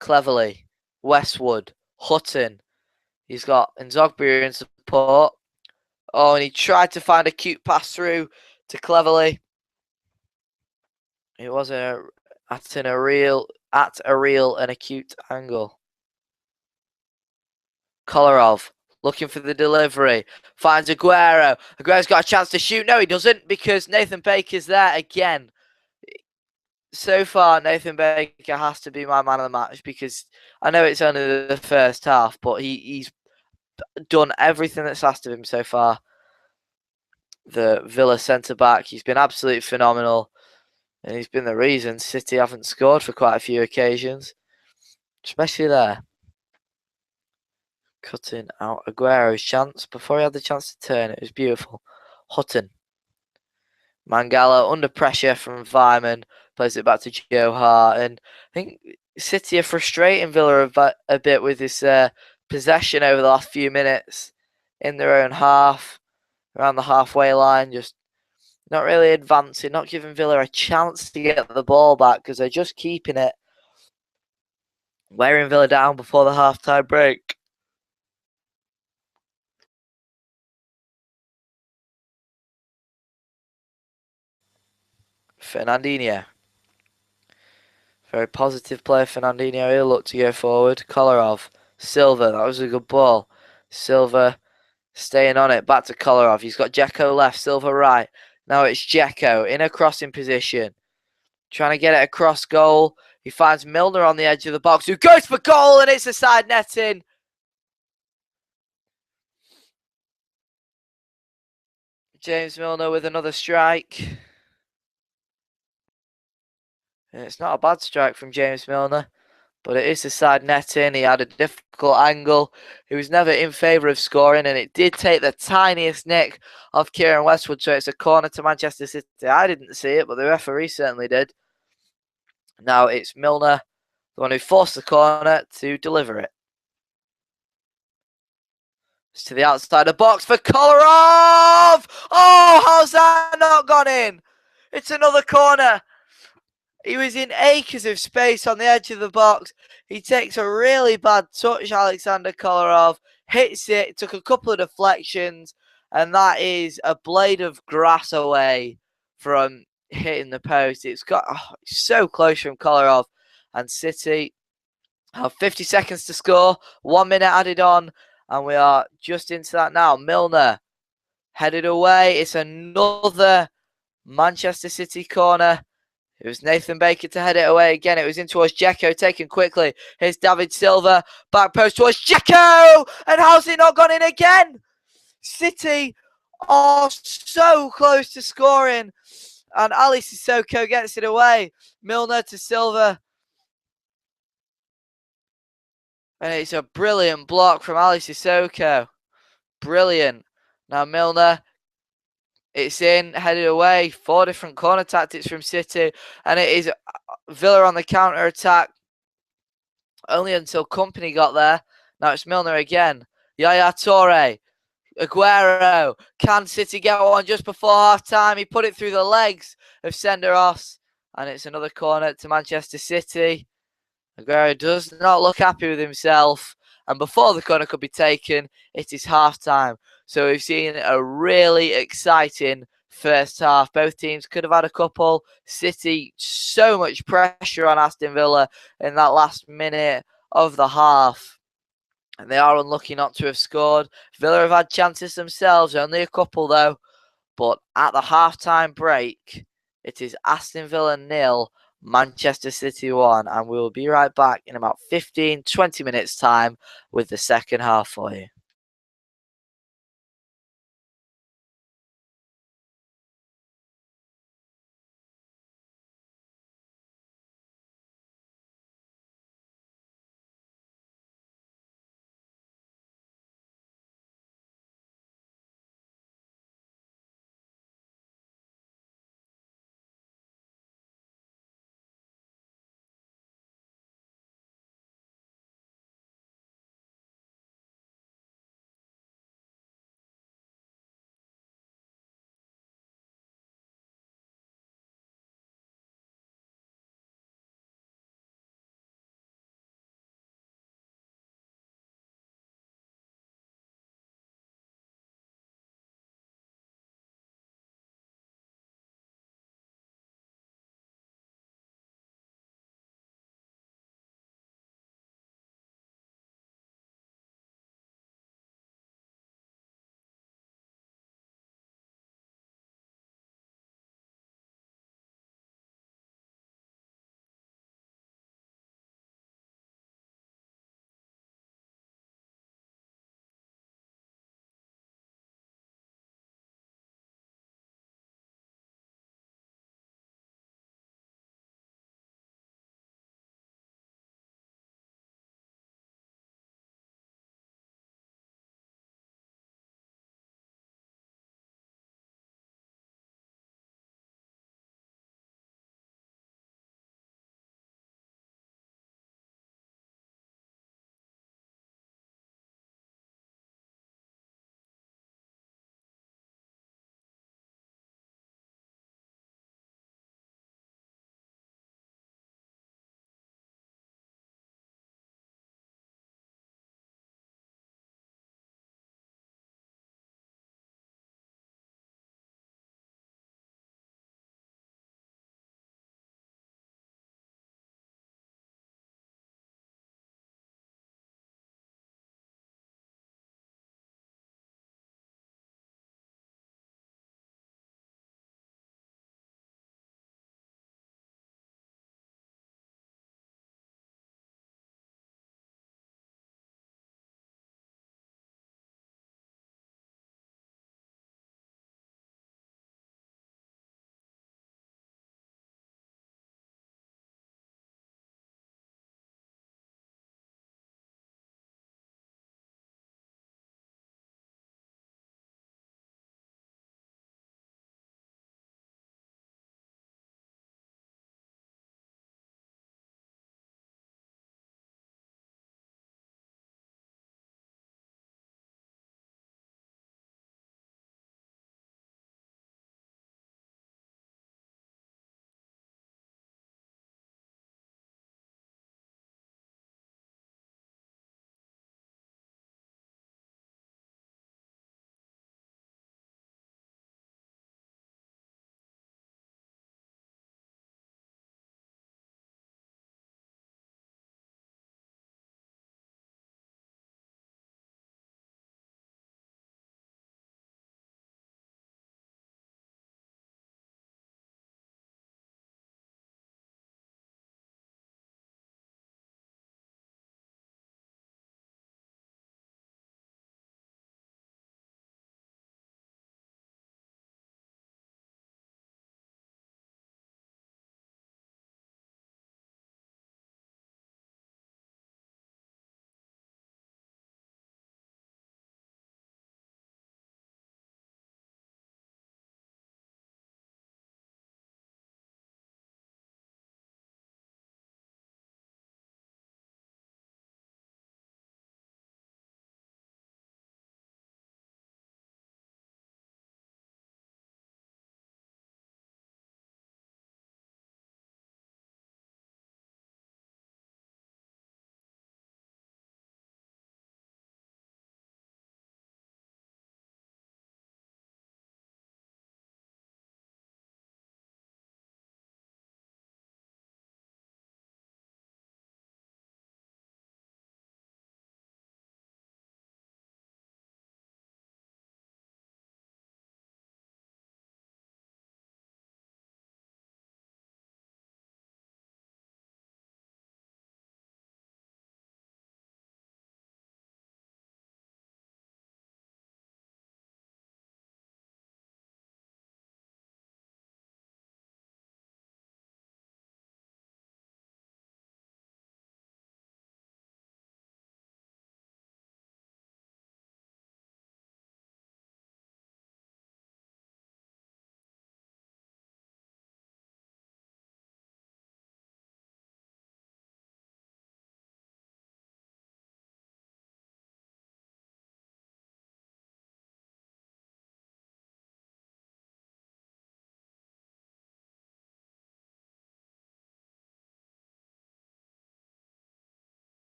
Cleverly. Westwood. Hutton. He's got Nzogbia in support. Oh, and he tried to find a cute pass through to Cleverly. It was at a real and acute angle. Kolarov looking for the delivery. Finds Aguero. Aguero's got a chance to shoot. No, he doesn't, because Nathan Baker's there again. So far, Nathan Baker has to be my man of the match, because I know it's only the first half, but he's done everything that's asked of him so far. The Villa centre-back, he's been absolutely phenomenal. And he's been the reason City haven't scored for quite a few occasions. Especially there. Cutting out Aguero's chance. Before he had the chance to turn, it was beautiful. Hutton. Mangala under pressure from Vyman. Plays it back to Joe Hart. And I think City are frustrating Villa a bit with this possession over the last few minutes in their own half. Around the halfway line, just not really advancing, not giving Villa a chance to get the ball back, because they're just keeping it. Wearing Villa down before the half-time break. Fernandinho. Very positive player, Fernandinho. He'll look to go forward. Kolarov. Silva. That was a good ball. Silva staying on it. Back to Kolarov. He's got Dzeko left. Silva right. Now it's Dzeko in a crossing position. Trying to get it across goal. He finds Milner on the edge of the box, who goes for goal, and it's a side netting. James Milner with another strike. It's not a bad strike from James Milner, but it is a side netting. He had a difficult angle. He was never in favour of scoring, and it did take the tiniest nick of Kieran Westwood, so it's a corner to Manchester City. I didn't see it, but the referee certainly did. Now it's Milner, the one who forced the corner, to deliver it. It's to the outside of the box for Kolarov! Oh, how's that not gone in? It's another corner. He was in acres of space on the edge of the box. He takes a really bad touch, Alexander Kolarov, hits it, took a couple of deflections, and that is a blade of grass away from hitting the post. It's so close from Kolarov, and City have 50 seconds to score, 1 minute added on, and we are just into that now. Milner headed away. It's another Manchester City corner. It was Nathan Baker to head it away again. It was in towards Dzeko, taken quickly. Here's David Silva, back post towards Dzeko! And how's it not gone in again? City are so close to scoring. And Ali Sissoko gets it away. Milner to Silva. And it's a brilliant block from Ali Sissoko. Brilliant. Now Milner, it's in, headed away. 4 different corner tactics from City. And it is Villa on the counter-attack. Only until Company got there. Now it's Milner again. Yaya Toure. Aguero. Can City get one just before half-time? He put it through the legs of Senderos. And it's another corner to Manchester City. Aguero does not look happy with himself. And before the corner could be taken, it is half-time. So we've seen a really exciting first half. Both teams could have had a couple. City, so much pressure on Aston Villa in that last minute of the half. And they are unlucky not to have scored. Villa have had chances themselves, only a couple though. But at the half-time break, it is Aston Villa 0, Manchester City 1. And we will be right back in about 15-20 minutes time with the second half for you.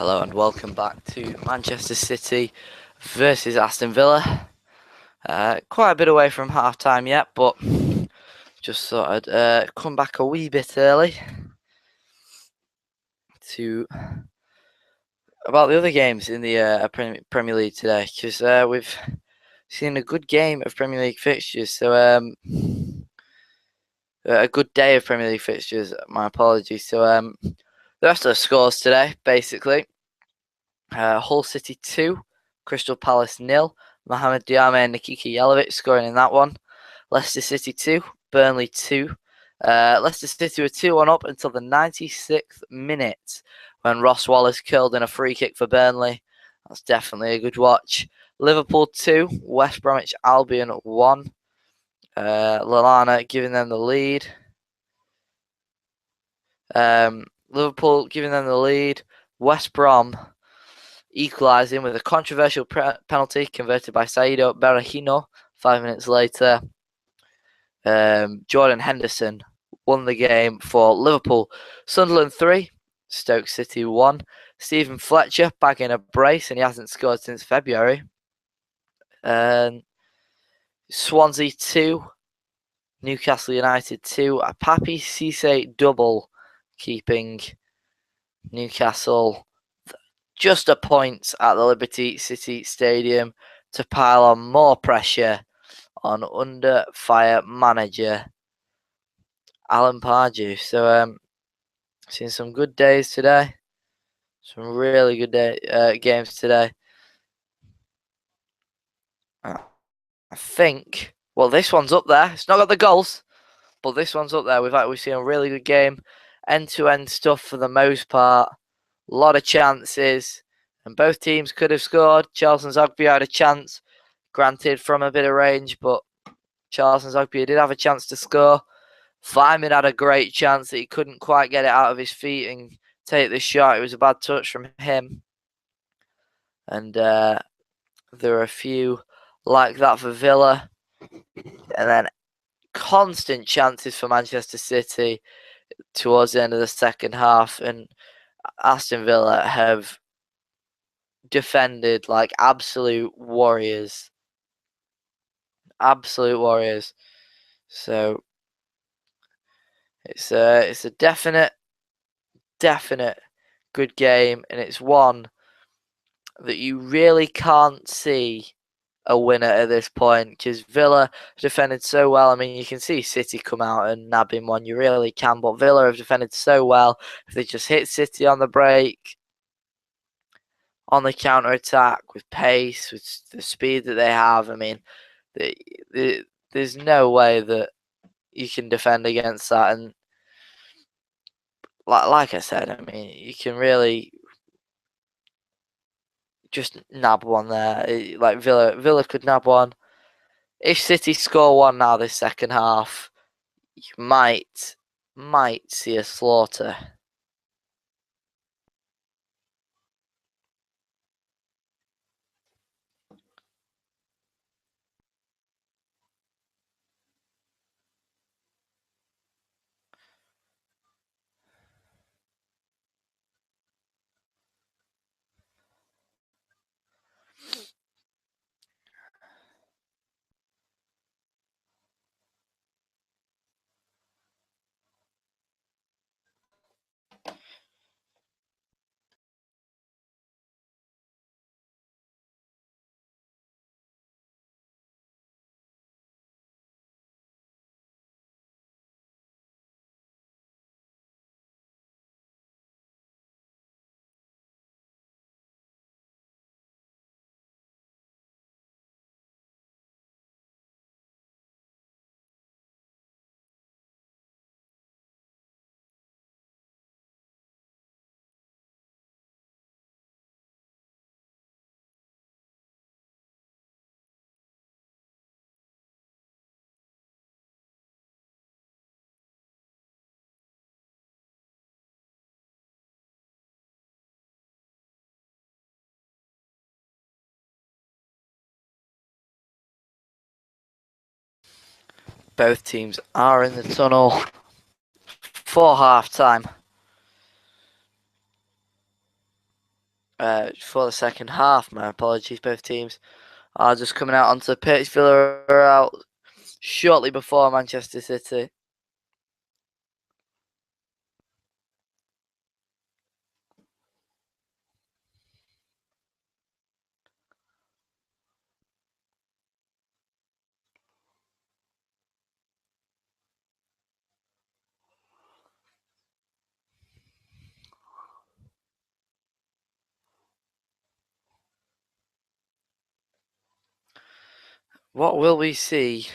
Hello and welcome back to Manchester City versus Aston Villa. Quite a bit away from half time yet, but just thought I'd come back a wee bit early to about the other games in the Premier League today, because we've seen a good game of Premier League fixtures. So a good day of Premier League fixtures. My apologies. So the rest of the scores today, basically. Hull City 2, Crystal Palace 0. Mohamed Diame and Nikita Jelavic scoring in that one. Leicester City 2, Burnley 2. Leicester City were 2-1 up until the 96th minute when Ross Wallace curled in a free kick for Burnley. That's definitely a good watch. Liverpool 2, West Bromwich Albion 1. Lallana giving them the lead. Liverpool giving them the lead. West Brom equalising with a controversial penalty converted by Saido Berahino 5 minutes later. Jordan Henderson won the game for Liverpool. Sunderland 3, Stoke City 1. Stephen Fletcher bagging a brace, and he hasn't scored since February. Swansea 2, Newcastle United 2. A Papi Cisse double, keeping Newcastle just a point at the Liberty City Stadium to pile on more pressure on under fire manager Alan Pardew. So seen some good days today, some really good games today. I think, well, this one's up there. It's not got the goals, but this one's up there. We've seen a really good game, end-to-end stuff for the most part. A lot of chances, and both teams could have scored. Charles and Zogby had a chance, granted from a bit of range, but Charles and Zogby did have a chance to score. Feynman had a great chance that he couldn't quite get it out of his feet and take the shot. It was a bad touch from him. And there are a few like that for Villa. And then constant chances for Manchester City towards the end of the second half. And Aston Villa have defended like absolute warriors. Absolute warriors. So it's a definite good game, and it's one that you really can't see a winner at this point, because Villa defended so well. I mean, you can see City come out and nab him one, you really can, but Villa have defended so well. If they just hit City on the break, on the counter attack, with pace, with the speed that they have, I mean, there's no way that you can defend against that. And like I said, I mean, you can really just nab one there. Like Villa could nab one. If City score one now this second half, you might see a slaughter. Both teams are in the tunnel for half time. for the second half. My apologies, both teams are just coming out onto the pitch. Villa are out shortly before Manchester City. What will we see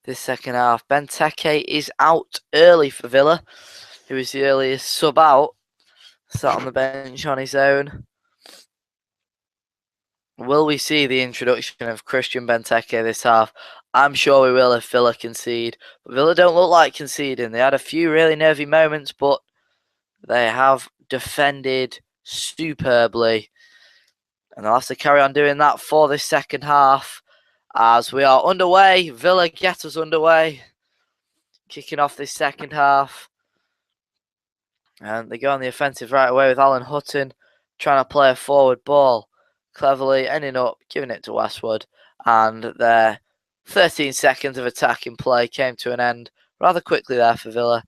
this second half? Benteke is out early for Villa, who is the earliest sub out, sat on the bench on his own. Will we see the introduction of Christian Benteke this half? I'm sure we will if Villa concede. But Villa don't look like conceding. They had a few really nervy moments, but they have defended superbly. And they'll have to carry on doing that for this second half. As we are underway, Villa get us underway. Kicking off this second half. And they go on the offensive right away with Alan Hutton trying to play a forward ball. Cleverly ending up giving it to Westwood. And their 13 seconds of attacking play came to an end rather quickly there for Villa.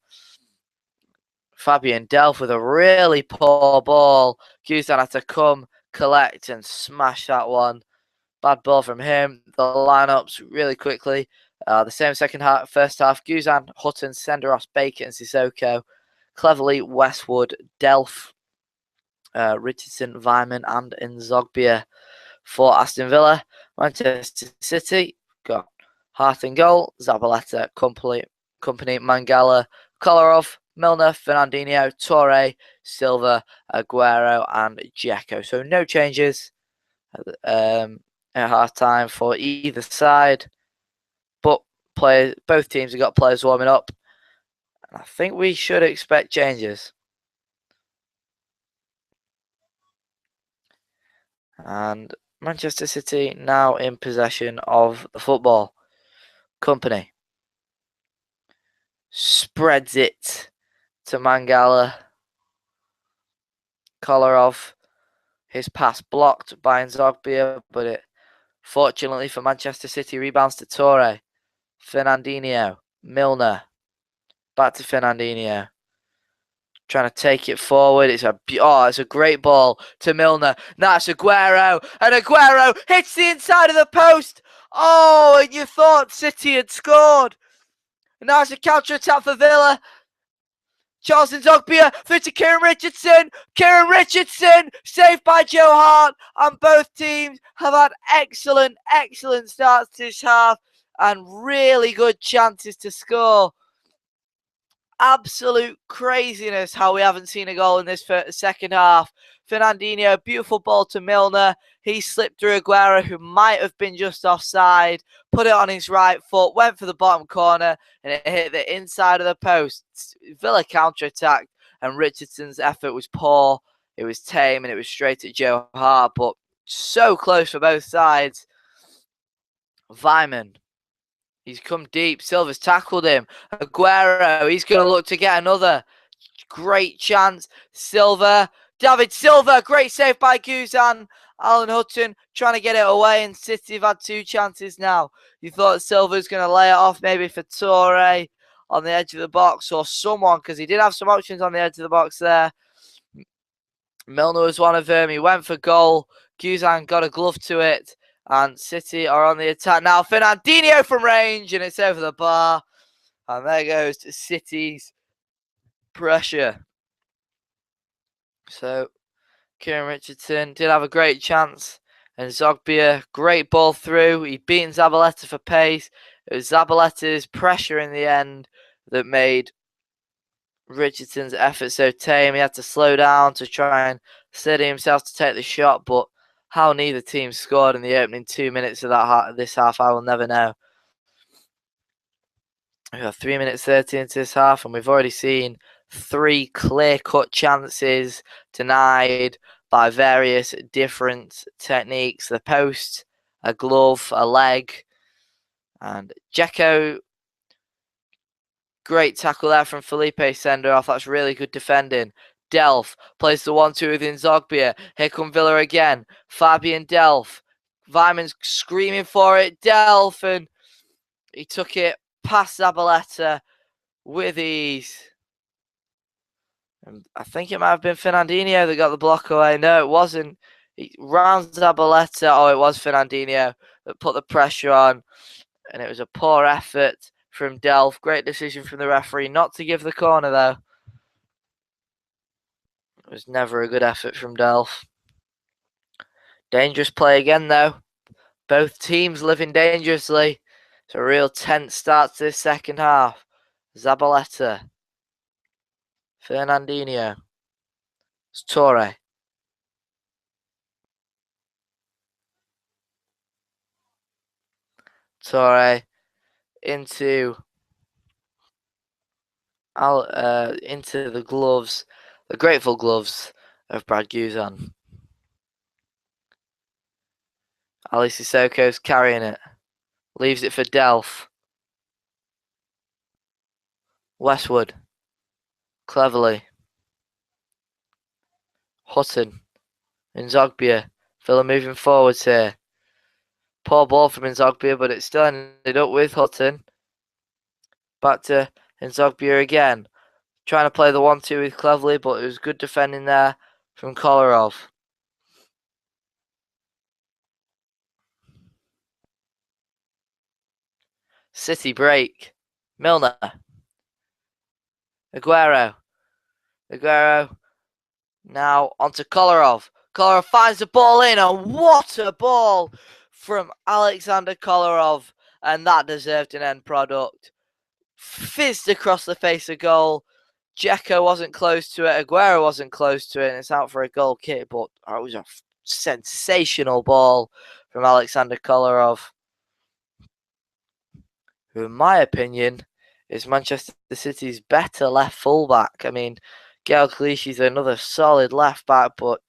Fabian Delph with a really poor ball. Guzan had to come, collect and smash that one. Bad ball from him. The lineups really quickly. The same second half, first half. Guzan, Hutton, Senderos, Baker and Sissoko. Cleverly, Westwood, Delph, Richardson, Vyman and Nzogbia for Aston Villa. Manchester City got Hart in goal, Zabaleta, Company, Mangala, Kolarov, Milner, Fernandinho, Torre, Silva, Aguero and Dzeko. So no changes at half time for either side. But both teams have got players warming up. And I think we should expect changes. And Manchester City now in possession of the football. Company spreads it to Mangala. Kolarov, his pass blocked by Nzogbia, but it fortunately for Manchester City rebounds to Torre. Fernandinho, Milner, back to Fernandinho. Trying to take it forward. It's a great ball to Milner. Now it's Aguero. And Aguero hits the inside of the post. Oh, and you thought City had scored. And now it's a counter-attack for Villa. Charles Nzogbia through to Kieran Richardson. Kieran Richardson saved by Joe Hart. And both teams have had excellent starts to this half. And really good chances to score. Absolute craziness how we haven't seen a goal in this second half. Fernandinho, beautiful ball to Milner. He slipped through Aguero, who might have been just offside. Put it on his right foot, went for the bottom corner, and it hit the inside of the post. Villa counter-attacked, and Richardson's effort was poor. It was tame, and it was straight at Joe Hart, but so close for both sides. Vyman. He's come deep. Silva's tackled him. Aguero, he's going to look to get another great chance. Silva, David Silva, great save by Guzan. Alan Hutton trying to get it away, and City have had two chances now. You thought Silva was going to lay it off maybe for Torre on the edge of the box or someone, because he did have some options on the edge of the box there. Milner was one of them. He went for goal. Guzan got a glove to it. And City are on the attack now. Fernandinho from range, and it's over the bar. And there goes City's pressure. So, Kieran Richardson did have a great chance. And Nzogbia, great ball through. He beat Zabaleta for pace. It was Zabaleta's pressure in the end that made Richardson's effort so tame. He had to slow down to try and steady himself to take the shot, but how neither team scored in the opening 2 minutes of this half, I will never know. We have 3 minutes 30 into this half, and we've already seen 3 clear-cut chances denied by various different techniques. The post, a glove, a leg, and Dzeko. Great tackle there from Felipe Senderoff. That's really good defending. Delph plays the 1-2 with Nzogbia. Here come Villa again. Fabian Delph. Vyman's screaming for it. Delph, and he took it past Zabaleta with ease. And I think it might have been Fernandinho that got the block away. No, it wasn't. He rounds Zabaleta. Oh, it was Fernandinho that put the pressure on. And it was a poor effort from Delph. Great decision from the referee not to give the corner, though. It was never a good effort from Delph. Dangerous play again, though. Both teams living dangerously. It's a real tense start to this second half. Zabaleta. Fernandinho. It's Torre. Torre into the gloves, the grateful gloves of Brad Guzan. Ali Sissoko's carrying it. Leaves it for Delph. Westwood. Cleverly. Hutton. Nzogbia. Villa moving forwards here. Poor ball from Nzogbia, but it still ended up with Hutton. Back to Nzogbia again. Trying to play the 1-2 with Cleverly, but it was good defending there from Kolarov. City break. Milner. Aguero. Now onto Kolarov. Kolarov finds the ball in, and what a ball from Alexander Kolarov. And that deserved an end product. Fizzed across the face of goal. Dzeko wasn't close to it. Aguero wasn't close to it. And it's out for a goal kick, but it was a sensational ball from Alexander Kolarov, who, in my opinion, is Manchester City's better left fullback. I mean, Gael Clichy's another solid left back, but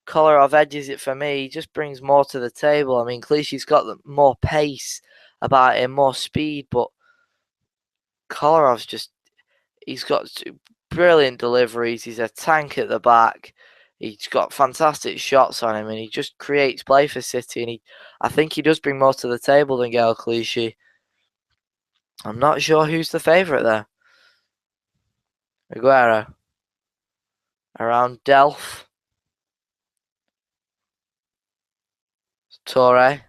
Kolarov edges it for me. He just brings more to the table. I mean, Clichy's got more pace about him, more speed, but Kolarov's he's got brilliant deliveries. He's a tank at the back. He's got fantastic shots on him, and he just creates play for City. And I think he does bring more to the table than Gael Clichy. I'm not sure who's the favourite there. Aguero. Around Delph. Torre.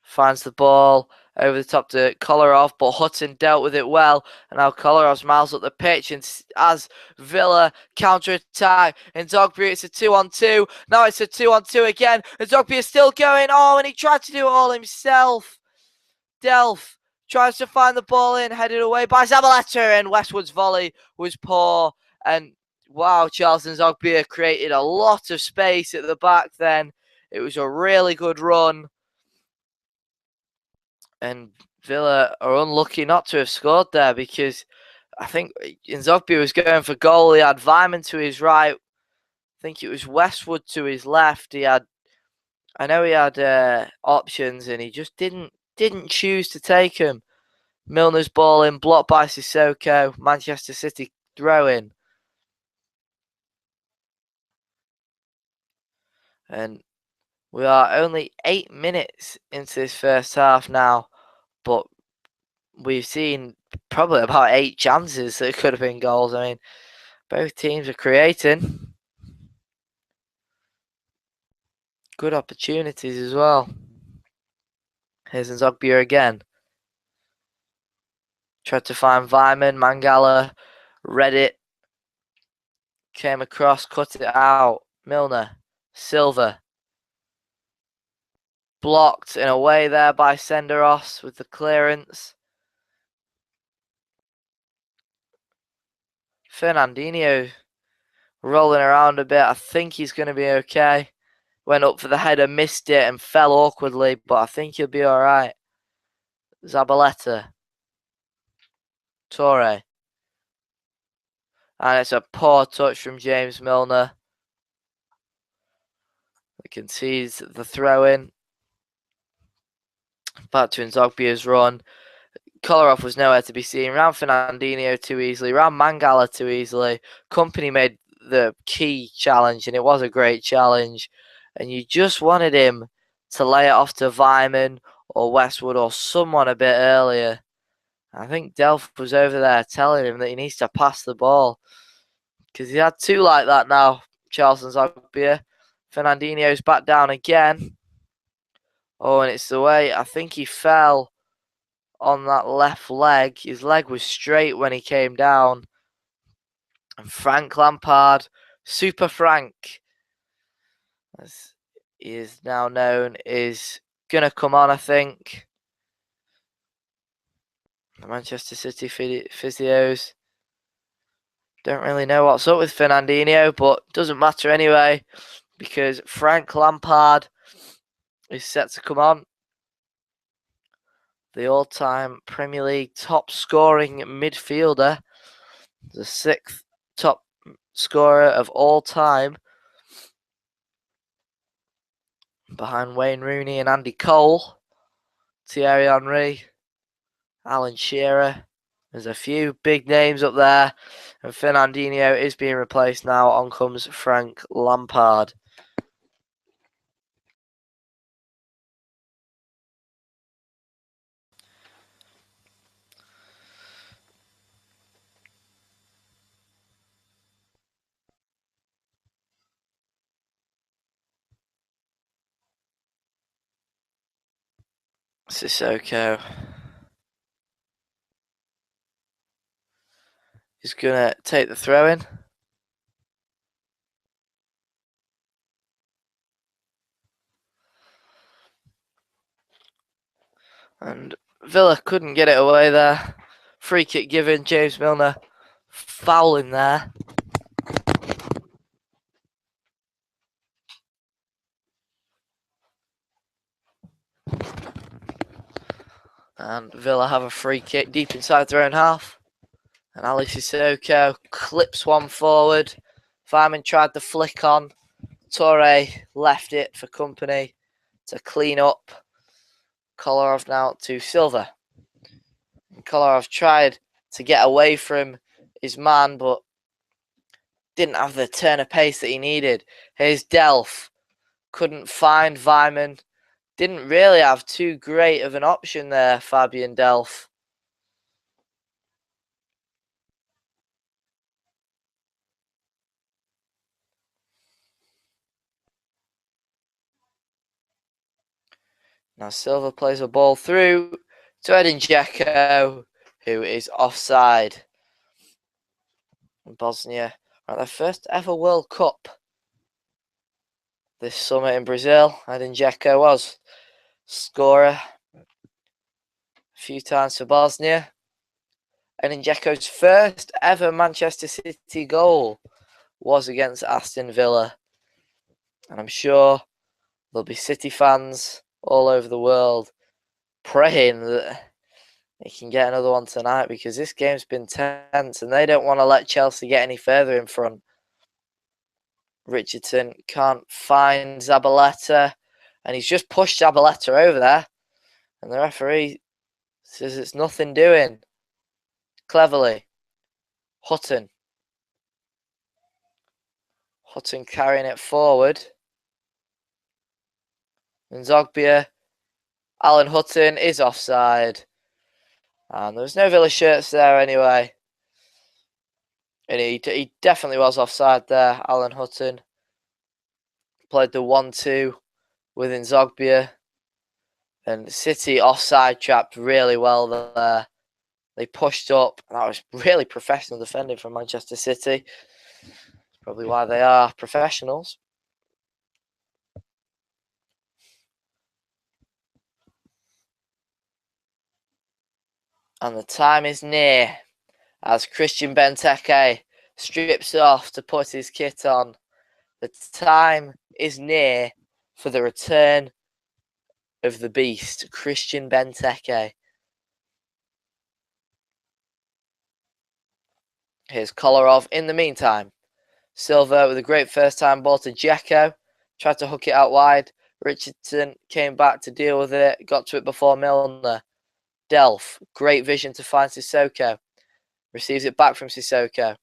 Finds the ball over the top to Kolarov, but Hutton dealt with it well. And now Kolarov's miles up the pitch, and as Villa counter-attack, and Nzogbia, it's a 2-on-2. Now it's a 2-on-2 again. And Nzogbia is still going. Oh, and he tried to do it all himself. Delph tries to find the ball in, headed away by Zabaleta, and Westwood's volley was poor. And wow, Charles Nzogbia created a lot of space at the back then. It was a really good run. And Villa are unlucky not to have scored there, because I think Nzogbia was going for goal. He had Vyman to his right. I think it was Westwood to his left. I know he had options, and he just didn't choose to take them. Milner's ball in, blocked by Sissoko. Manchester City throw in. And we are only 8 minutes into this first half now, but we've seen probably about 8 chances that could have been goals. I mean, both teams are creating good opportunities as well. Here's Nzogbia again. Tried to find Vyman. Mangala read it. Came across, cut it out. Milner. Silva. Blocked in a way there by Senderos with the clearance. Fernandinho rolling around a bit. I think he's going to be okay. Went up for the header, missed it, and fell awkwardly, but I think he'll be alright. Zabaleta. Torre. And it's a poor touch from James Milner. We can see the throw in. Back to Nzogbia's run. Kolarov was nowhere to be seen. Ran Fernandinho too easily. Ran Mangala too easily. Company made the key challenge, and it was a great challenge. And you just wanted him to lay it off to Vyman or Westwood or someone a bit earlier. I think Delph was over there telling him that he needs to pass the ball. Because he had two like that now, Charleston Zogbia. Fernandinho's back down again. Oh, and it's the way, I think he fell on that left leg. His leg was straight when he came down. And Frank Lampard, Super Frank, as he is now known, is going to come on, I think. The Manchester City physios don't really know what's up with Fernandinho, but doesn't matter anyway, because Frank Lampard is set to come on. The all-time Premier League top scoring midfielder, the 6th top scorer of all time, behind Wayne Rooney and Andy Cole, Thierry Henry, Alan Shearer. There's a few big names up there, and Fernandinho is being replaced now. On comes Frank Lampard. Sissoko is going to take the throw in. And Villa couldn't get it away there. Free kick given. James Milner fouling there. And Villa have a free kick deep inside their own half. And Ali Sissoko clips one forward. Vyman tried the flick on. Torre left it for Company to clean up. Kolarov now to Silva. And Kolarov tried to get away from his man, but didn't have the turn of pace that he needed. Here's Delph. Couldn't find Vyman. Didn't really have too great of an option there, Fabian Delph. Now Silva plays a ball through to Edin Dzeko, who is offside. Bosnia are their first ever World Cup this summer in Brazil. Edin Dzeko was scorer a few times for Bosnia. Edin Dzeko's first ever Manchester City goal was against Aston Villa. And I'm sure there'll be City fans all over the world praying that he can get another one tonight, because this game's been tense and they don't want to let Chelsea get any further in front. Richardson can't find Zabaleta, and he's just pushed Zabaleta over there, and the referee says it's nothing doing. Cleverly, Hutton carrying it forward, and Zogbia, Alan Hutton is offside, and there was no Villa shirts there anyway. And he definitely was offside there. Alan Hutton played the 1-2 within Zogbia. And City offside trapped really well there. They pushed up. That was really professional defending from Manchester City. That's probably why they are professionals. And the time is near as Christian Benteke strips off to put his kit on. The time is near for the return of the beast, Christian Benteke. Here's Kolarov in the meantime. Silva with a great first-time ball to Dzeko. Tried to hook it out wide. Richardson came back to deal with it. Got to it before Milner. Delph, great vision to find Sissoko. Receives it back from Sissoko.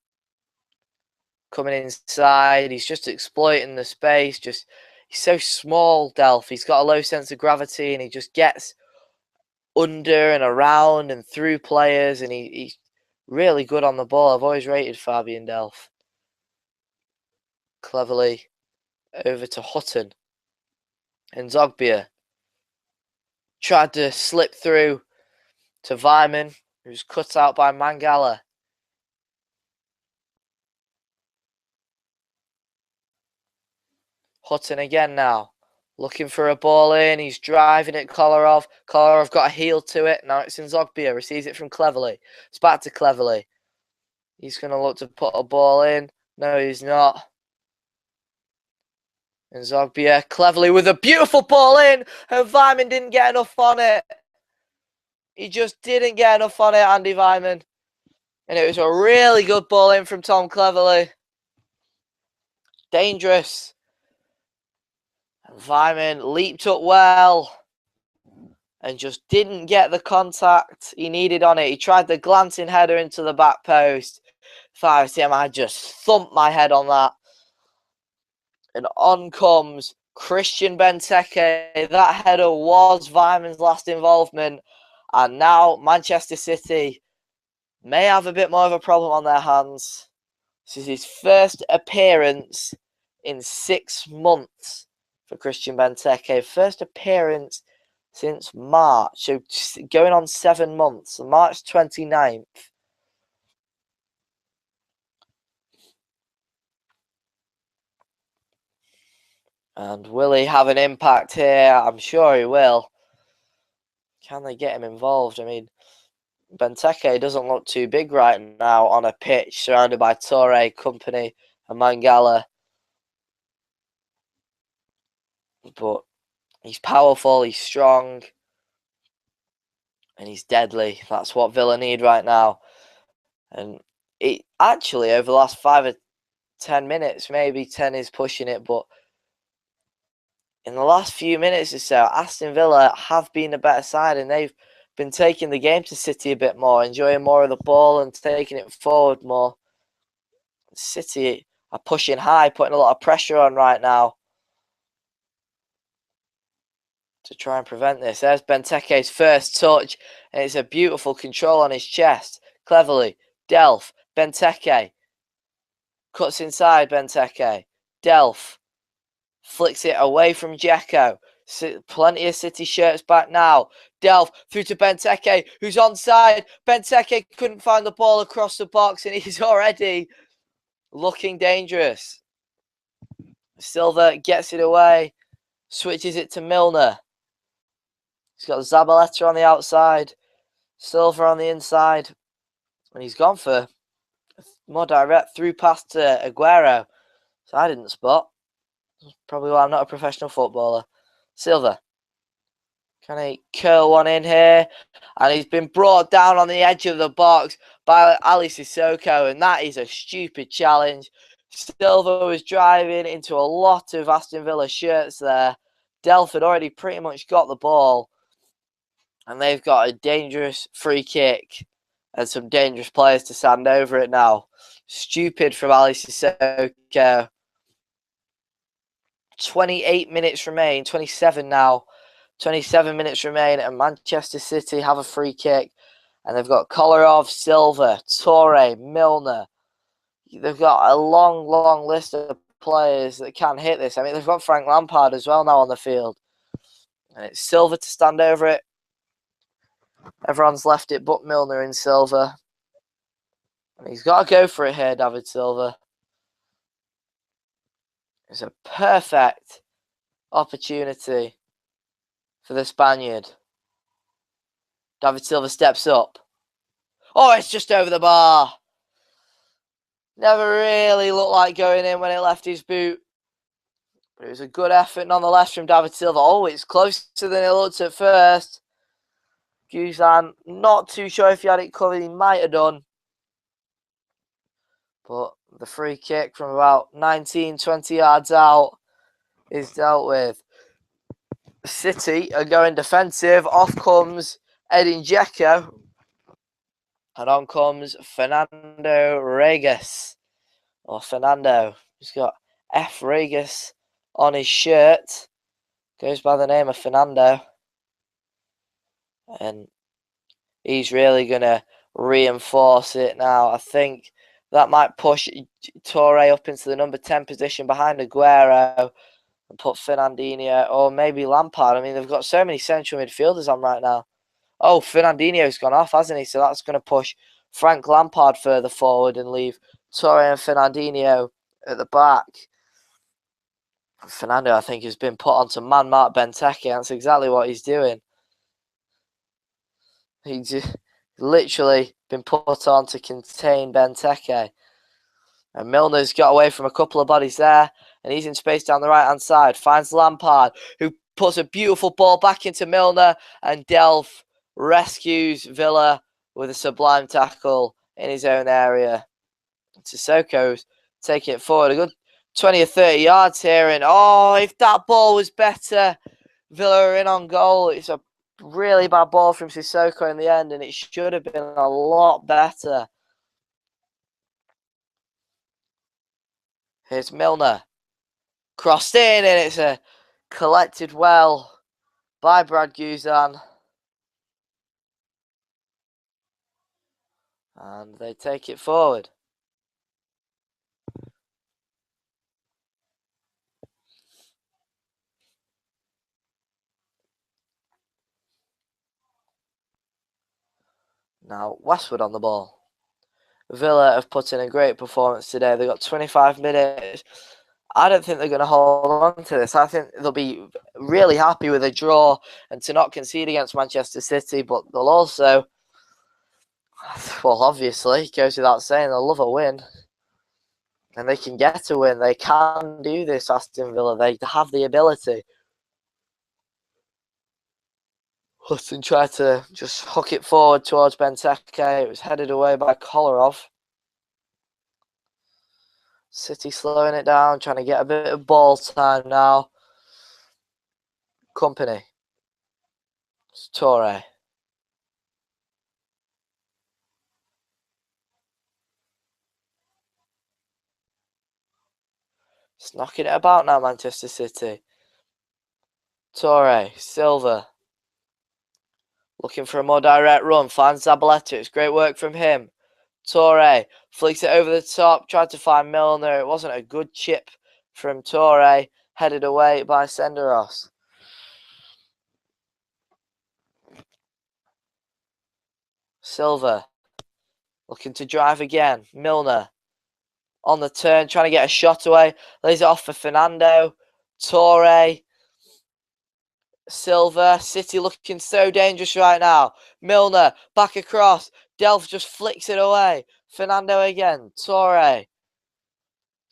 Coming inside, he's just exploiting the space. He's so small, Delph. He's got a low sense of gravity, and he just gets under and around and through players, and he's really good on the ball. I've always rated Fabian Delph. Cleverly over to Hutton. And Zogbia tried to slip through to Vyman, who's cut out by Mangala. Hutton again now. Looking for a ball in. He's driving at Kolarov. Kolarov got a heel to it. Now it's in Zogbia. Receives it from Cleverly. It's back to Cleverly. He's going to look to put a ball in. No, he's not. And Zogbia Cleverly with a beautiful ball in. And Vyman didn't get enough on it. He just didn't get enough on it, Andy Vyman. And it was a really good ball in from Tom Cleverly. Dangerous. And Vyman leaped up well and just didn't get the contact he needed on it. He tried the glancing header into the back post. If I was him, I'd just thump my head on that. And on comes Christian Benteke. That header was Vyman's last involvement. And now Manchester City may have a bit more of a problem on their hands. This is his first appearance in 6 months for Christian Benteke. First appearance since March. So going on 7 months. March 29th. And will he have an impact here? I'm sure he will. Can they get him involved? I mean, Benteke doesn't look too big right now on a pitch surrounded by Torre, Company and Mangala. But he's powerful, he's strong, and he's deadly. That's what Villa need right now. And it actually, over the last 5 or 10 minutes, maybe 10 is pushing it, but in the last few minutes or so, Aston Villa have been a better side, and they've been taking the game to City a bit more, enjoying more of the ball and taking it forward more. City are pushing high, putting a lot of pressure on right now to try and prevent this. There's Benteke's first touch, and it's a beautiful control on his chest. Cleverly, Delph, Benteke. Cuts inside Benteke. Delph flicks it away from Dzeko. Plenty of City shirts back now. Delph through to Benteke, who's onside. Benteke couldn't find the ball across the box, and he's already looking dangerous. Silva gets it away, switches it to Milner. He's got Zabaleta on the outside, Silva on the inside, and he's gone for a more direct through pass to Aguero. So I didn't spot. Probably why I'm not a professional footballer. Silva. Can he curl one in here? And he's been brought down on the edge of the box by Ali Sissoko, and that is a stupid challenge. Silva was driving into a lot of Aston Villa shirts there. Delph had already pretty much got the ball, and they've got a dangerous free kick and some dangerous players to stand over it now. Stupid from Ali Sissoko. 28 minutes remain, 27 now. 27 minutes remain, and Manchester City have a free kick. And they've got Kolarov, Silva, Torre, Milner. They've got a long, long list of players that can hit this. I mean, they've got Frank Lampard as well now on the field. And it's Silva to stand over it. Everyone's left it but Milner and Silva. And he's got to go for it here, David Silva. It's a perfect opportunity for the Spaniard. David Silva steps up. Oh, it's just over the bar. Never really looked like going in when it left his boot. But it was a good effort nonetheless from David Silva. Oh, it's closer than it looked at first. Guzan, not too sure if he had it covered. He might have done. But the free kick from about 19, 20 yards out is dealt with. City are going defensive. Off comes Edin Dzeko. And on comes Fernando Regas. Or Fernando. He's got F. Regas on his shirt. Goes by the name of Fernando. And he's really going to reinforce it now. I think that might push Torre up into the number 10 position behind Aguero and put Fernandinho or maybe Lampard. I mean, they've got so many central midfielders on right now. Oh, Fernandinho's gone off, hasn't he? So that's going to push Frank Lampard further forward and leave Torre and Fernandinho at the back. Fernando, I think, has been put onto man-mark Benteke. That's exactly what he's doing. He's literally been put on to contain Benteke. And Milner's got away from a couple of bodies there. And he's in space down the right-hand side. Finds Lampard, who puts a beautiful ball back into Milner. And Delph rescues Villa with a sublime tackle in his own area. Sissoko's taking it forward. A good 20 or 30 yards here. And oh, if that ball was better, Villa are in on goal. It's a really bad ball from Sissoko in the end. And it should have been a lot better. Here's Milner. Crossed in, and it's a collected well by Brad Guzan. And they take it forward. Now, Westwood on the ball. Villa have put in a great performance today. They've got 25 minutes. I don't think they're going to hold on to this. I think they'll be really happy with a draw and to not concede against Manchester City, but they'll also, well, obviously, it goes without saying, they'll love a win. And they can get a win. They can do this, Aston Villa. They have the ability. Hutton tried to just hook it forward towards Benteke. It was headed away by Kolarov. City slowing it down, trying to get a bit of ball time now. Company. It's Torre. It's knocking it about now, Manchester City. Torre, Silva. Looking for a more direct run. Finds Zabaleta. It's great work from him. Torre flicks it over the top. Tried to find Milner. It wasn't a good chip from Torre. Headed away by Senderos. Silva. Looking to drive again. Milner. On the turn. Trying to get a shot away. Lays it off for Fernando. Torre. Silva, City looking so dangerous right now. Milner, back across. Delph just flicks it away. Fernando again. Torre.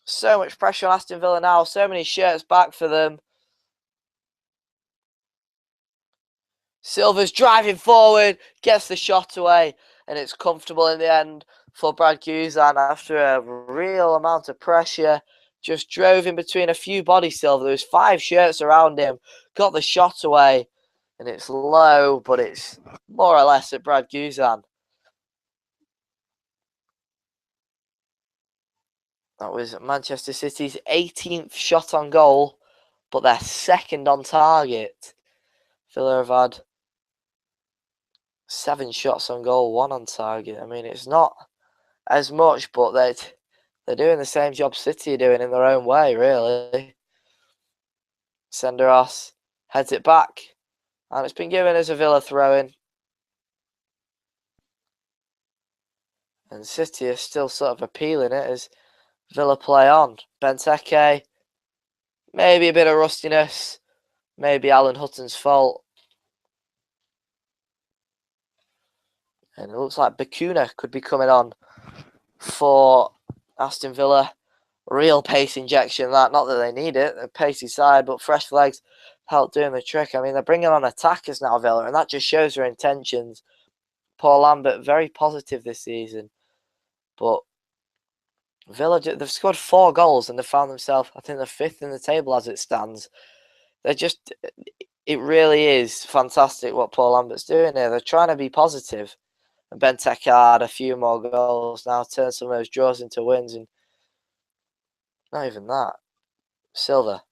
So much pressure on Aston Villa now. So many shirts back for them. Silva's driving forward. Gets the shot away. And it's comfortable in the end for Brad Guzan after a real amount of pressure. Just drove in between a few bodies, Silva. There was 5 shirts around him. Got the shot away. And it's low, but it's more or less at Brad Guzan. That was Manchester City's 18th shot on goal, but their second on target. Villa have had 7 shots on goal, 1 on target. I mean, it's not as much, but they're doing the same job City are doing in their own way, really. Senderos heads it back, and it's been given as a Villa throw-in. And City are still sort of appealing it as Villa play on. Benteke, maybe a bit of rustiness, maybe Alan Hutton's fault. And it looks like Bakuna could be coming on for Aston Villa. Real pace injection, that. Not that they need it. A pacey side, but fresh legs help doing the trick. I mean, they're bringing on attackers now, Villa, and that just shows their intentions. Paul Lambert, very positive this season. But Villa, they've scored 4 goals and they've found themselves, I think, they're 5th in the table as it stands. They're just, it really is fantastic what Paul Lambert's doing here. They're trying to be positive. And Benteke had a few more goals now, turned some of those draws into wins, and not even that. Silva.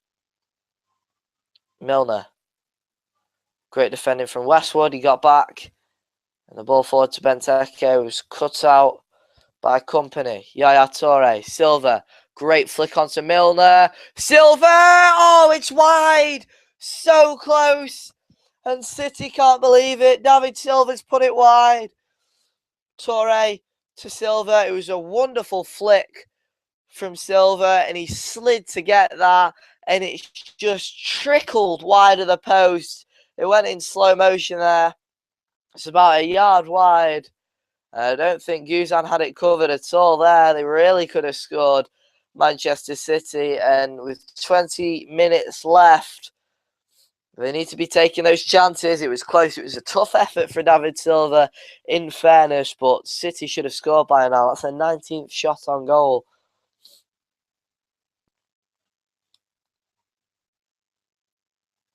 Milner. Great defending from Westwood. He got back. And the ball forward to Benteke was cut out by Company. Yaya Toure. Silva. Great flick onto Milner. Silva! Oh, it's wide! So close! And City can't believe it. David Silva's put it wide. Toure to Silva. It was a wonderful flick from Silva, and he slid to get that, and it just trickled wide of the post. It went in slow motion there. It's about a yard wide. I don't think Guzan had it covered at all there. They really could have scored, Manchester City, and with 20 minutes left, they need to be taking those chances. It was close. It was a tough effort for David Silva, in fairness, but City should have scored by now. That's their 19th shot on goal.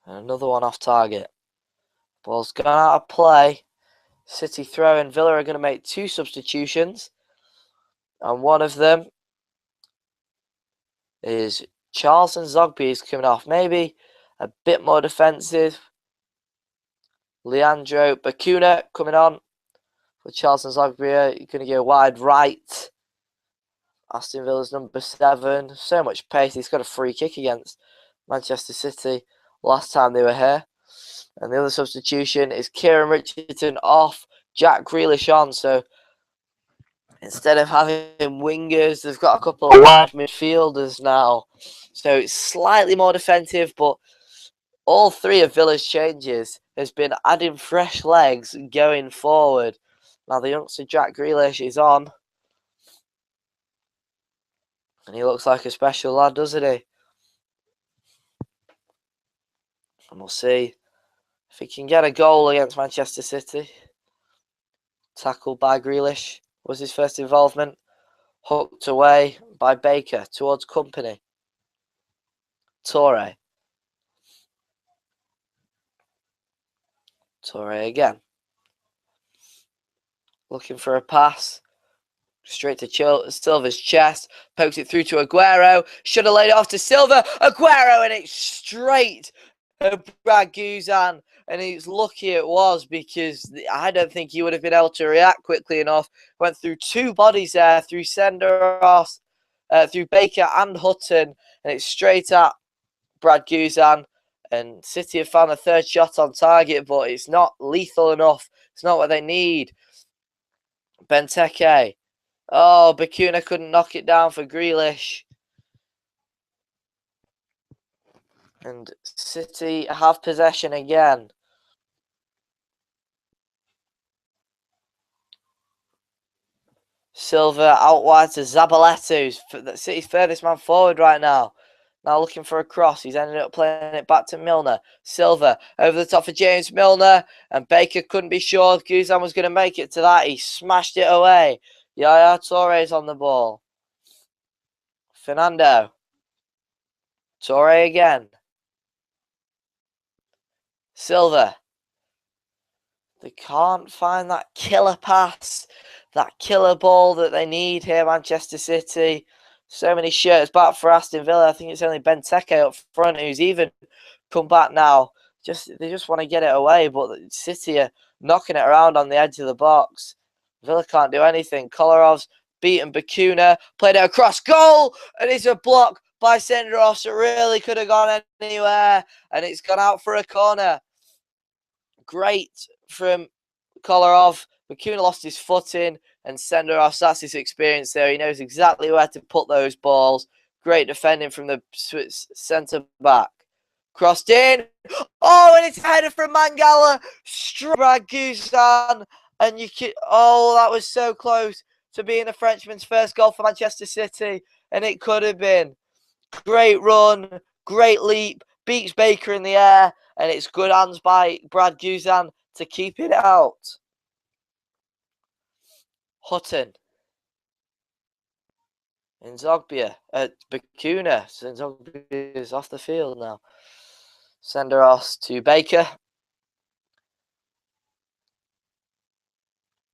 And another one off target. Ball's gone out of play. City throwing. Villa are going to make 2 substitutions. And one of them is Charlton Zogby is coming off. Maybe a bit more defensive. Leandro Bacuna coming on for Charlton Zogby. You're going to go wide right. Aston Villa's number 7. So much pace. He's got a free kick against Manchester City last time they were here. And the other substitution is Kieran Richardson off, Jack Grealish on. So instead of having wingers, they've got a couple of wide midfielders now. So it's slightly more defensive, but all 3 of Villa's changes has been adding fresh legs going forward. Now the youngster Jack Grealish is on. And he looks like a special lad, doesn't he? And we'll see if he can get a goal against Manchester City. Tackled by Grealish was his first involvement. Hooked away by Baker towards Company. Toure. Toure again. Looking for a pass. Straight to Silva's chest. Pokes it through to Aguero. Should have laid it off to Silva. Aguero, and it's straight at Brad Guzan. And he's lucky it was, because I don't think he would have been able to react quickly enough. Went through 2 bodies there, through Senderos, through Baker and Hutton. And it's straight at Brad Guzan. And City have found a 3rd shot on target, but it's not lethal enough. It's not what they need. Benteke. Oh, Bacuna couldn't knock it down for Grealish. And City have possession again. Silva out wide to Zabaleta, who's City's furthest man forward right now. Now looking for a cross. He's ended up playing it back to Milner. Silva over the top for James Milner. And Baker couldn't be sure if Guzan was going to make it to that. He smashed it away. Yaya Toure's on the ball. Fernando. Toure again. Silva. They can't find that killer pass, that killer ball that they need here, Manchester City. So many shirts back for Aston Villa. I think it's only Benteke up front who's even come back now. They just want to get it away, but City are knocking it around on the edge of the box. Villa can't do anything. Kolarov's beaten Bacuna, played it across goal, and it's a block by Senderos that really could have gone anywhere, and it's gone out for a corner. Great from Kolarov. Bacuna lost his footing, and Senderos, that's his experience there. He knows exactly where to put those balls. Great defending from the Swiss centre-back. Crossed in. Oh, and it's a header from Mangala. Brad Guzan. And that was so close to being the Frenchman's first goal for Manchester City. And it could have been. Great run. Great leap. Beats Baker in the air. And it's good hands by Brad Guzan to keep it out. Hutton. Nzogbia. Bacuna. Nzogbia is off the field now. Senderos to Baker.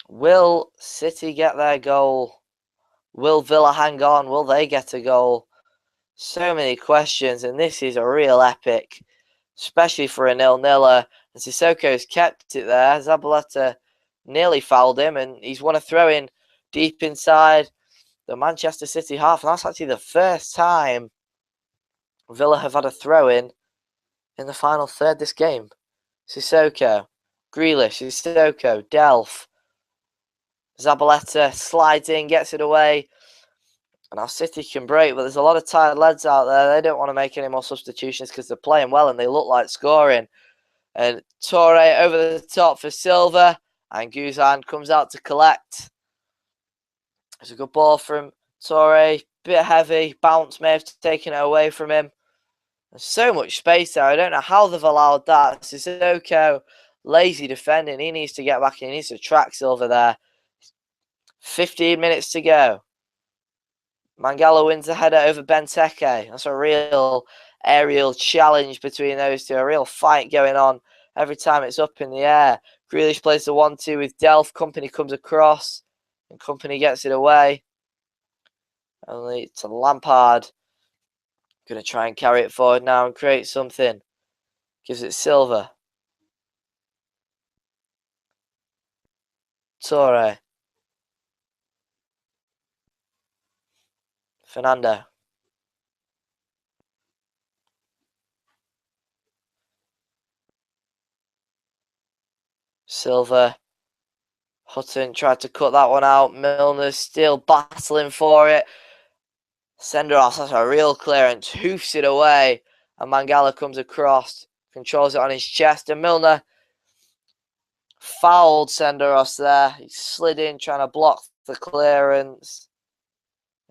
Will City get their goal? Will Villa hang on? Will they get a goal? So many questions, and this is a real epic, especially for a 0-0. And Sissoko's kept it there. Zabaleta nearly fouled him, and he's won a throw-in deep inside the Manchester City half. And that's actually the first time Villa have had a throw-in the final third this game. Sissoko, Grealish, Sissoko, Delph. Zabaleta slides in, gets it away. And our City can break, but there's a lot of tired lads out there. They don't want to make any more substitutions because they're playing well and they look like scoring. And Torre over the top for Silva. And Guzan comes out to collect. It's a good ball from Torre. Bit heavy. Bounce may have taken it away from him. There's so much space there. I don't know how they've allowed that. Sissoko, lazy defending. He needs to get back in. He needs to track Silva there. 15 minutes to go. Mangala wins the header over Benteke. That's a real aerial challenge between those two. A real fight going on every time it's up in the air. Grealish plays the 1-2 with Delph. Company comes across. And Company gets it away. Only to Lampard. Going to try and carry it forward now and create something. Gives it Silva. Torre. Fernando. Silva. Hutton tried to cut that one out. Milner's still battling for it. Senderos has a real clearance. Hoofs it away. And Mangala comes across. Controls it on his chest. And Milner fouled Senderos there. He slid in trying to block the clearance.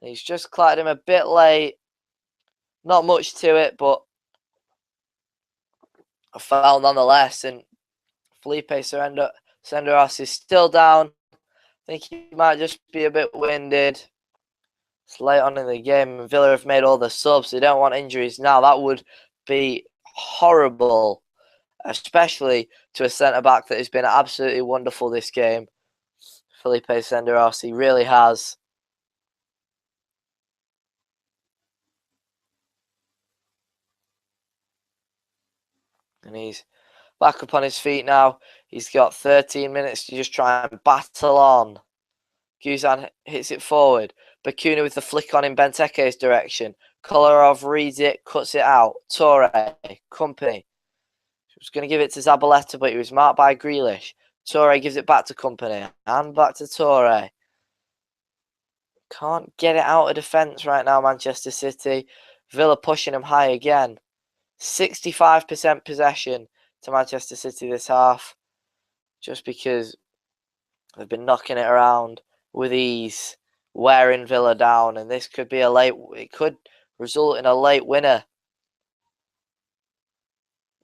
And he's just clattered him a bit late. Not much to it, but a foul nonetheless. And Felipe Senderos is still down. I think he might just be a bit winded. It's late on in the game, and Villa have made all the subs. They don't want injuries now. That would be horrible, especially to a centre-back that has been absolutely wonderful this game. Felipe Senderos, he really has. And he's back up on his feet now. He's got 13 minutes to just try and battle on. Guzan hits it forward. Bakuna with the flick on in Benteke's direction. Kolarov reads it, cuts it out. Torre, Company. He was going to give it to Zabaleta, but he was marked by Grealish. Torre gives it back to Company. And back to Torre. Can't get it out of defence right now, Manchester City. Villa pushing them high again. 65% possession to Manchester City this half. Just because they've been knocking it around with ease, wearing Villa down, and this could be it could result in a late winner.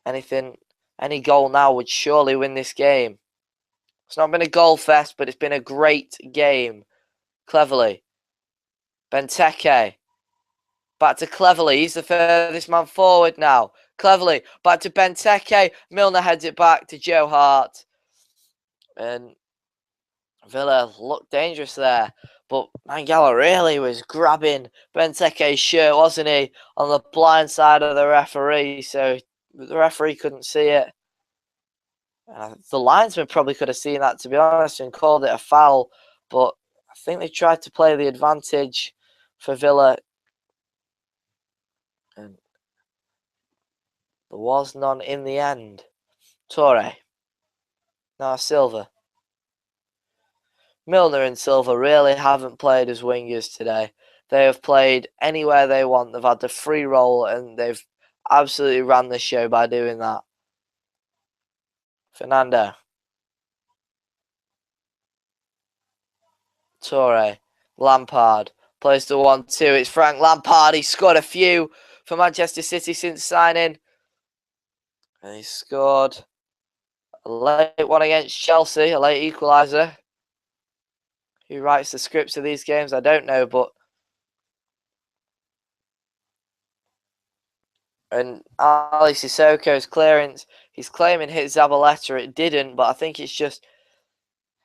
Any goal now would surely win this game. It's not been a goal fest, but it's been a great game. Cleverly. Benteke. Back to Cleverly. He's the furthest man forward now. Cleverly. Back to Benteke. Milner heads it back to Joe Hart. And Villa looked dangerous there. But Mangala really was grabbing Benteke's shirt, wasn't he? On the blind side of the referee. So the referee couldn't see it. The linesman probably could have seen that, to be honest, and called it a foul. But I think they tried to play the advantage for Villa. And there was none in the end. Torre. Now Silva. Milner and Silva really haven't played as wingers today. They have played anywhere they want. They've had the free roll and they've absolutely ran the show by doing that. Fernando. Torre. Lampard. Plays the 1-2. It's Frank Lampard. He's scored a few for Manchester City since signing. And he scored a late one against Chelsea, a late equaliser. Who writes the scripts of these games? I don't know, but And Ali Sissoko's clearance, he's claiming hit Zabaleta. It didn't, but I think it's just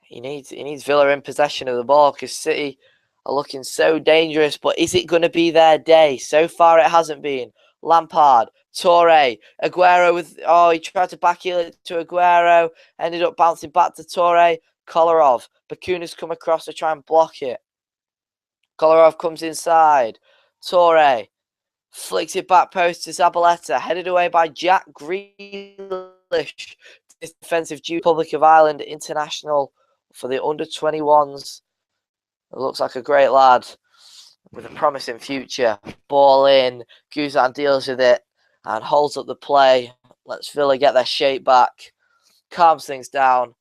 he needs Villa in possession of the ball because City are looking so dangerous. But is it going to be their day? So far, it hasn't been. Lampard, Torre, Aguero with he tried to backheel it to Aguero, ended up bouncing back to Torre. Kolarov, Bakuna's come across to try and block it. Kolarov comes inside. Torre flicks it back post to Zabaleta, headed away by Jack Grealish. This defensive due Republic of Ireland international for the under-21s. It looks like a great lad with a promising future. Ball in, Guzan deals with it and holds up the play. Lets Villa get their shape back, calms things down.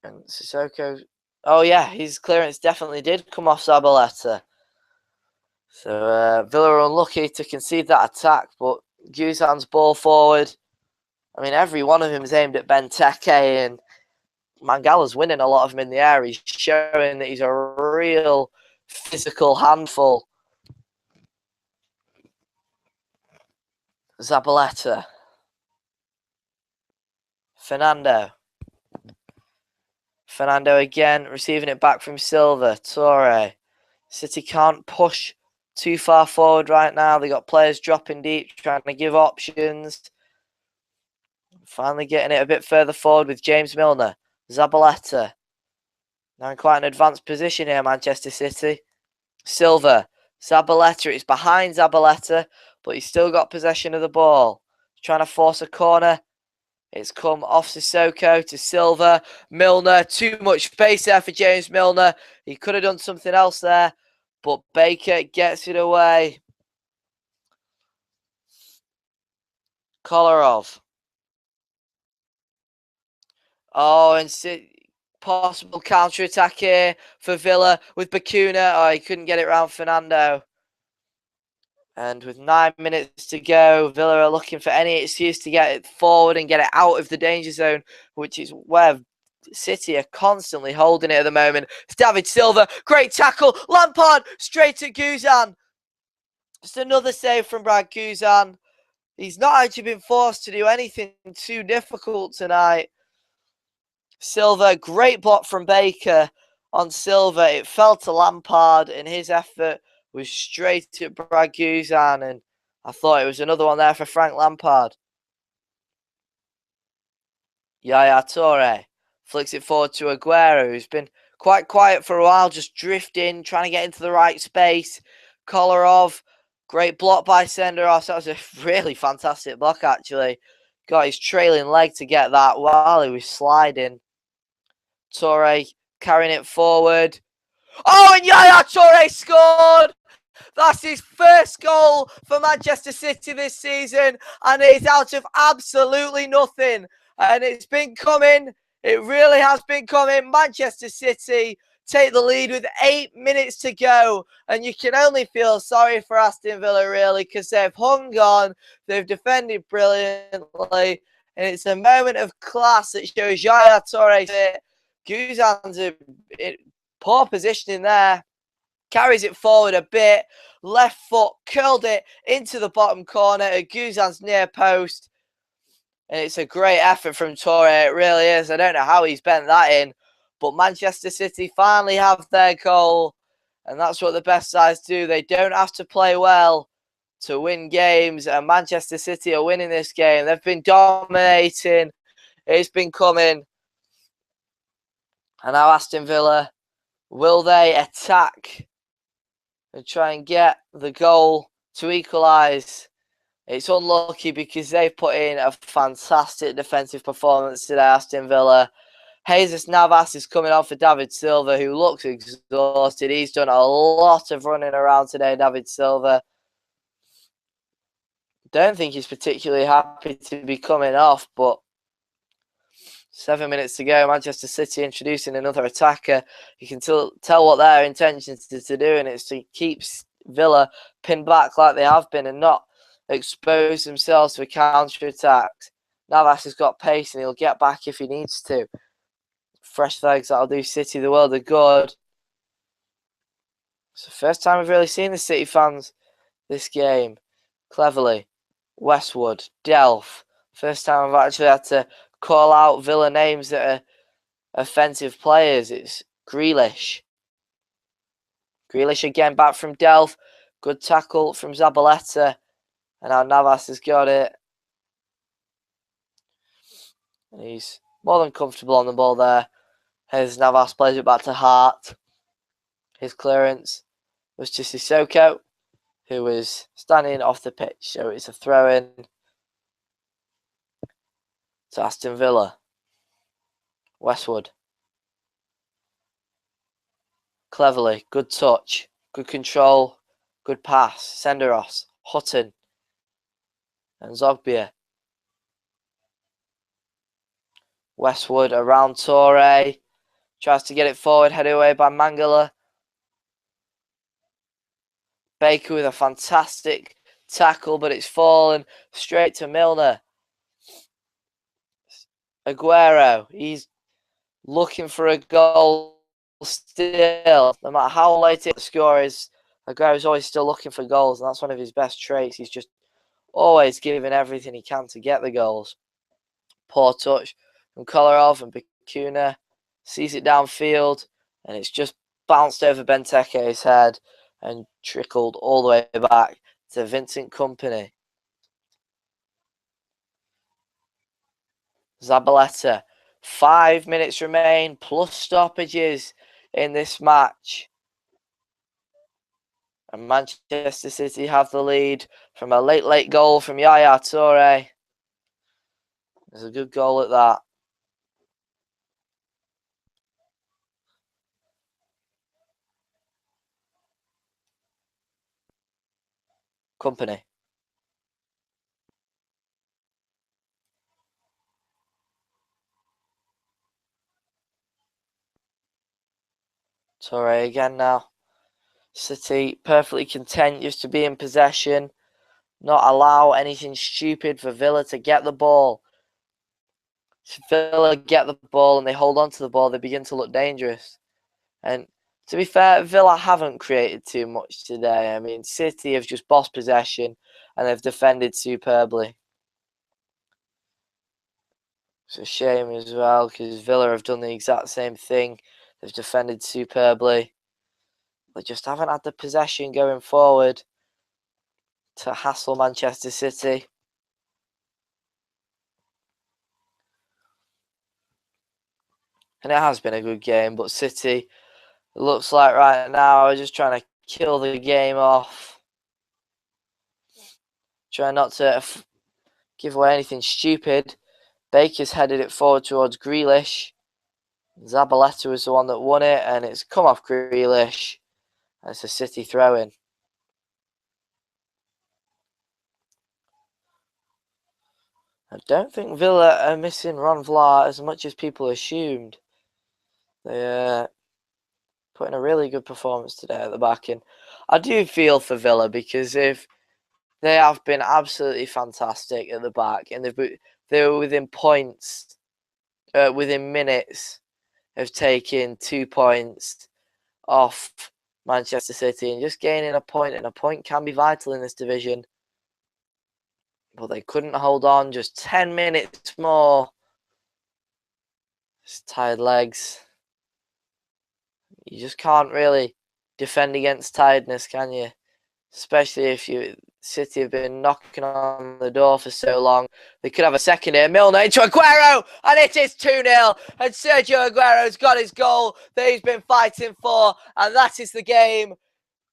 And Sissoko, oh yeah, his clearance definitely did come off Zabaleta. So Villa are unlucky to concede that attack, but Guzan's ball forward. I mean, every one of them is aimed at Benteke, and Mangala's winning a lot of them in the air. He's showing that he's a real physical handful. Zabaleta. Fernando again, receiving it back from Silva. Torre. City can't push too far forward right now. They got players dropping deep, trying to give options. Finally getting it a bit further forward with James Milner. Zabaleta. Now in quite an advanced position here, Manchester City. Silva. Zabaleta. It's behind Zabaleta, but he's still got possession of the ball. Trying to force a corner. It's come off Sissoko to Silva. Milner. Too much space there for James Milner. He could have done something else there, but Baker gets it away. Kolarov. Oh, and possible counter-attack here for Villa with Bakuna. Oh, he couldn't get it round Fernando. And with 9 minutes to go, Villa are looking for any excuse to get it forward and get it out of the danger zone, which is where City are constantly holding it at the moment. It's David Silva. Great tackle. Lampard straight at Guzan. Just another save from Brad Guzan. He's not actually been forced to do anything too difficult tonight. Silva, great block from Baker on Silva. It fell to Lampard, and his effort was straight at Brad Guzan, and I thought it was another one there for Frank Lampard. Yaya Toure flicks it forward to Aguero, who's been quite quiet for a while, just drifting, trying to get into the right space. Kolarov, great block by Senderos. That was a really fantastic block, actually. Got his trailing leg to get that while he was sliding. Torre carrying it forward. Oh, and Yaya Toure scored! That's his first goal for Manchester City this season, and it's out of absolutely nothing. And it's been coming. It really has been coming. Manchester City take the lead with 8 minutes to go, and you can only feel sorry for Aston Villa, really, because they've hung on, they've defended brilliantly, and it's a moment of class that shows Yaya Toure fit. Guzan's in poor positioning there. Carries it forward a bit. Left foot curled it into the bottom corner at Guzan's near post. And it's a great effort from Torre. It really is. I don't know how he's bent that in. But Manchester City finally have their goal. And that's what the best sides do. They don't have to play well to win games. And Manchester City are winning this game. They've been dominating. It's been coming. And now Aston Villa, will they attack and try and get the goal to equalise? It's unlucky because they've put in a fantastic defensive performance today, Aston Villa. Jesus Navas is coming on for David Silva, who looks exhausted. He's done a lot of running around today, David Silva. Don't think he's particularly happy to be coming off, but 7 minutes to go. Manchester City introducing another attacker. You can tell what their intentions to do, and it's to keep Villa pinned back like they have been and not expose themselves to a counter-attack. Navas has got pace and he'll get back if he needs to. Fresh legs, that'll do City the world of good. It's the first time we've really seen the City fans this game. Cleverly. Westwood. Delph. First time I've actually had to call out Villa names that are offensive players. It's Grealish. Grealish again back from Delph. Good tackle from Zabaleta. And now Navas has got it. And he's more than comfortable on the ball there. As Navas plays it back to Hart. His clearance was to Sissoko, who was standing off the pitch. So it's a throw-in to Aston Villa. Westwood. Cleverly. Good touch. Good control. Good pass. Senderos. Hutton. And Zogbia. Westwood around Torre. Tries to get it forward. Headed away by Mangala. Baker with a fantastic tackle, but it's fallen straight to Milner. Aguero. He's looking for a goal still. No matter how late the score is, Aguero's always still looking for goals, and that's one of his best traits. He's just always giving everything he can to get the goals. Poor touch from Kolarov, and Bacuna sees it downfield, and it's just bounced over Benteke's head and trickled all the way back to Vincent Kompany. Zabaleta. 5 minutes remain plus stoppages in this match. And Manchester City have the lead from a late goal from Yaya Toure. There's a good goal at that. Kompany. Toure again now. City perfectly content just to be in possession. Not allow anything stupid for Villa to get the ball. If Villa get the ball and they hold on to the ball, they begin to look dangerous. And to be fair, Villa haven't created too much today. I mean, City have just bossed possession and they've defended superbly. It's a shame as well because Villa have done the exact same thing. They've defended superbly. They just haven't had the possession going forward to hassle Manchester City. And it has been a good game, but City, it looks like right now, are just trying to kill the game off. Trying not to give away anything stupid. Baker's headed it forward towards Grealish. Zabaleta was the one that won it, and it's come off Grealish. And it's a City throw-in. I don't think Villa are missing Ron Vlaar as much as people assumed. They put in a really good performance today at the back, and I do feel for Villa because if they have been absolutely fantastic at the back, and they were within points, within minutes of taking 2 points off Manchester City, and just gaining a point, and a point can be vital in this division. But they couldn't hold on just 10 minutes more. Just tired legs. You just can't really defend against tiredness, can you? Especially if City have been knocking on the door for so long. They could have a second here. Milner into Aguero, and it is 2-0. And Sergio Aguero's got his goal that he's been fighting for, and that is the game.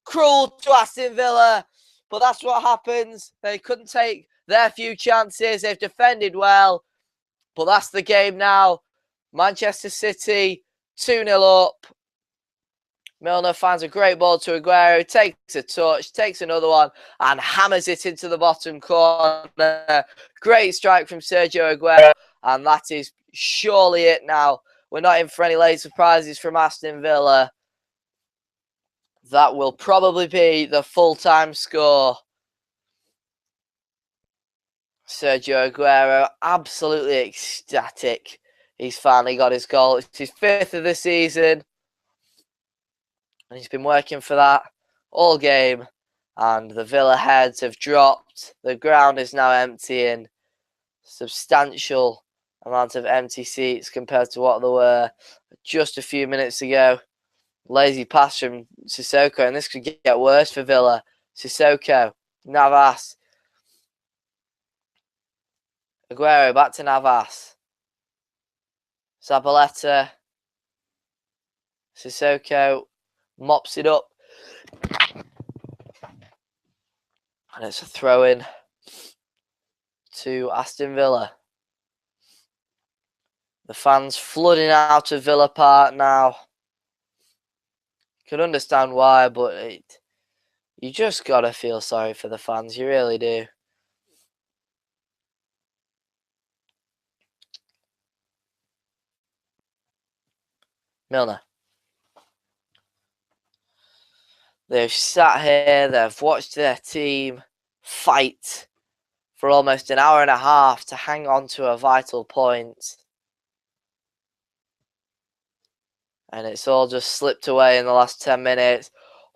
Cruel to Aston Villa, but that's what happens. They couldn't take their few chances. They've defended well, but that's the game now. Manchester City 2-0 up. Milner finds a great ball to Aguero, takes a touch, takes another one, and hammers it into the bottom corner. Great strike from Sergio Aguero, and that is surely it now. We're not in for any late surprises from Aston Villa. That will probably be the full-time score. Sergio Aguero, absolutely ecstatic. He's finally got his goal. It's his 5th of the season. And he's been working for that all game. and the Villa heads have dropped. The ground is now emptying. Substantial amount of empty seats compared to what there were just a few minutes ago. Lazy pass from Sissoko, and this could get worse for Villa. Sissoko, Navas, Aguero back to Navas, Zabaleta, Sissoko mops it up, and it's a throw in to Aston Villa. The fans flooding out of Villa Park now. Can understand why, but you just gotta feel sorry for the fans. You really do. Milner. They've sat here, they've watched their team fight for almost an hour and a half to hang on to a vital point. And it's all just slipped away in the last 10 minutes.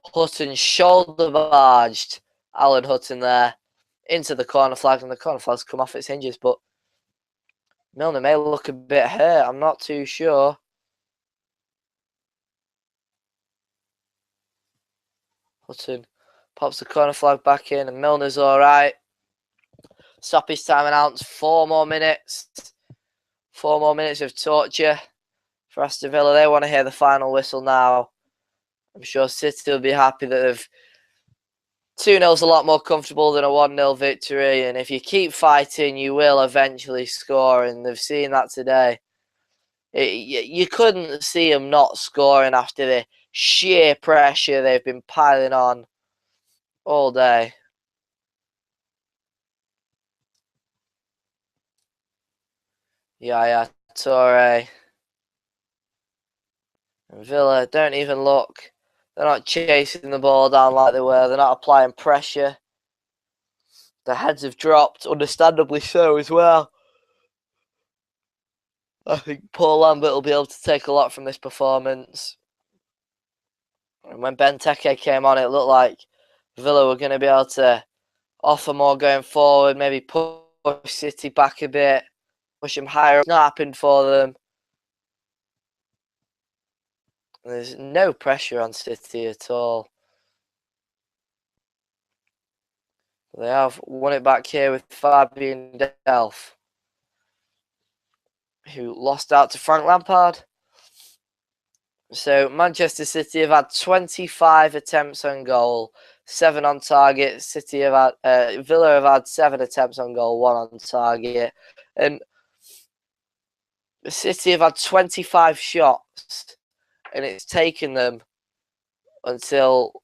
Hutton shoulder barged Alan Hutton there into the corner flag, and the corner flag's come off its hinges, but Milner may look a bit hurt. I'm not too sure. Hutton pops the corner flag back in, and Milner's all right. Stoppage time announced. 4 more minutes. 4 more minutes of torture for Aston Villa. They want to hear the final whistle now. I'm sure City will be happy that they've 2-0's a lot more comfortable than a 1-0 victory, and if you keep fighting, you will eventually score, and they've seen that today. You couldn't see them not scoring after the sheer pressure they've been piling on all day. Yaya Toure. And Villa don't even look. They're not chasing the ball down like they were. They're not applying pressure. The heads have dropped, understandably so as well. I think Paul Lambert will be able to take a lot from this performance. And when Benteke came on, it looked like Villa were going to be able to offer more going forward, maybe push City back a bit, push them higher. It's not happened for them. There's no pressure on City at all. They have won it back here with Fabian Delph, who lost out to Frank Lampard. So Manchester City have had 25 attempts on goal, 7 on target. Villa have had 7 attempts on goal, 1 on target, and City have had 25 shots, and it's taken them until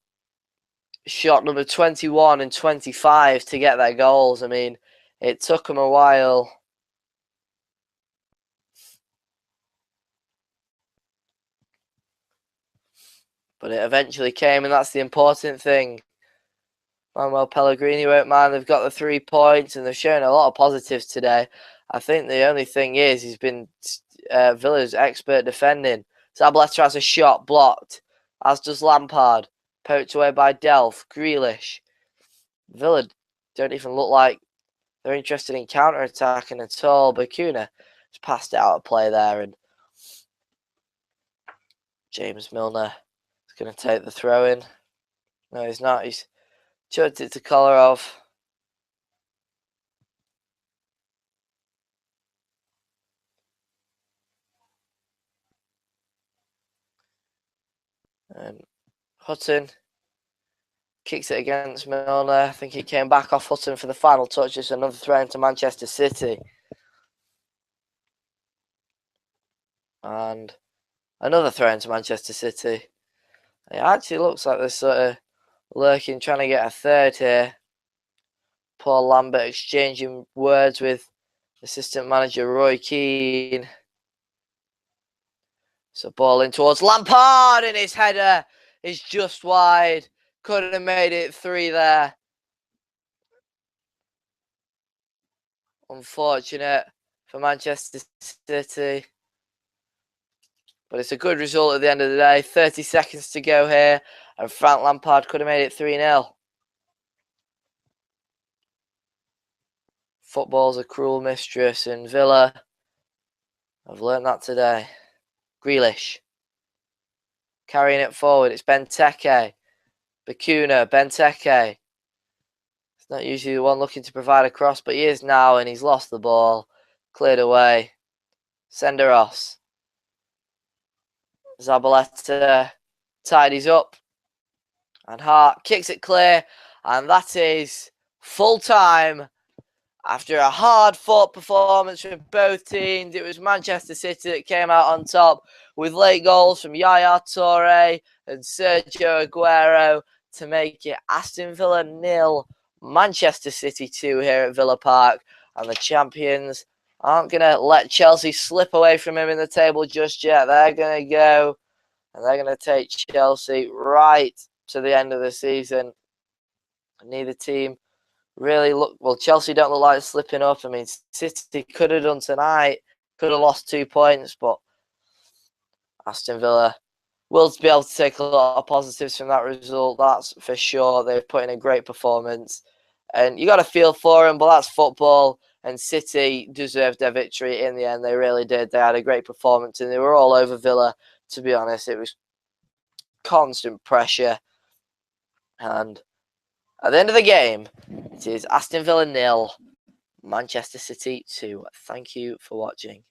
shot number 21 and 25 to get their goals. I mean, it took them a while. But it eventually came, and that's the important thing. Manuel Pellegrini won't mind. They've got the 3 points, and they've shown a lot of positives today. I think the only thing is he's been Villa's expert defending. Zabaleta has a shot blocked, as does Lampard. Poked away by Delph. Grealish. Villa don't even look like they're interested in counter-attacking at all. Bakuna has passed it out of play there, and James Milner is going to take the throw in. No, he's not. He's chucked it to Kolarov. And Hutton kicks it against Milner. I think he came back off Hutton for the final touch. Just another throw into Manchester City. And another throw into Manchester City. It actually looks like they're sort of lurking, trying to get a third here. Paul Lambert exchanging words with assistant manager Roy Keane. So ball in towards Lampard, and his header is just wide. Couldn't have made it 3 there. Unfortunate for Manchester City. But it's a good result at the end of the day. 30 seconds to go here, and Frank Lampard could have made it 3-0. Football's a cruel mistress, and Villa have learnt that today. Grealish carrying it forward. It's Benteke. Bakuna, Benteke. He's not usually the one looking to provide a cross, but he is now, and he's lost the ball. Cleared away. Senderos. Zabaleta tidies up. And Hart kicks it clear. And that is full time. After a hard-fought performance from both teams, it was Manchester City that came out on top with late goals from Yaya Toure and Sergio Aguero to make it Aston Villa 0, Manchester City 2 here at Villa Park. And the champions aren't going to let Chelsea slip away from him in the table just yet. They're going to go and they're going to take Chelsea right to the end of the season. Neither team really look well. Chelsea don't look like slipping up. I mean, City could have done tonight, could have lost 2 points, but Aston Villa will be able to take a lot of positives from that result. That's for sure. They've put in a great performance, and you got to feel for them. But that's football, and City deserved their victory in the end. They really did. They had a great performance, and they were all over Villa. To be honest, it was constant pressure, and at the end of the game, it is Aston Villa 0, Manchester City 2. Thank you for watching.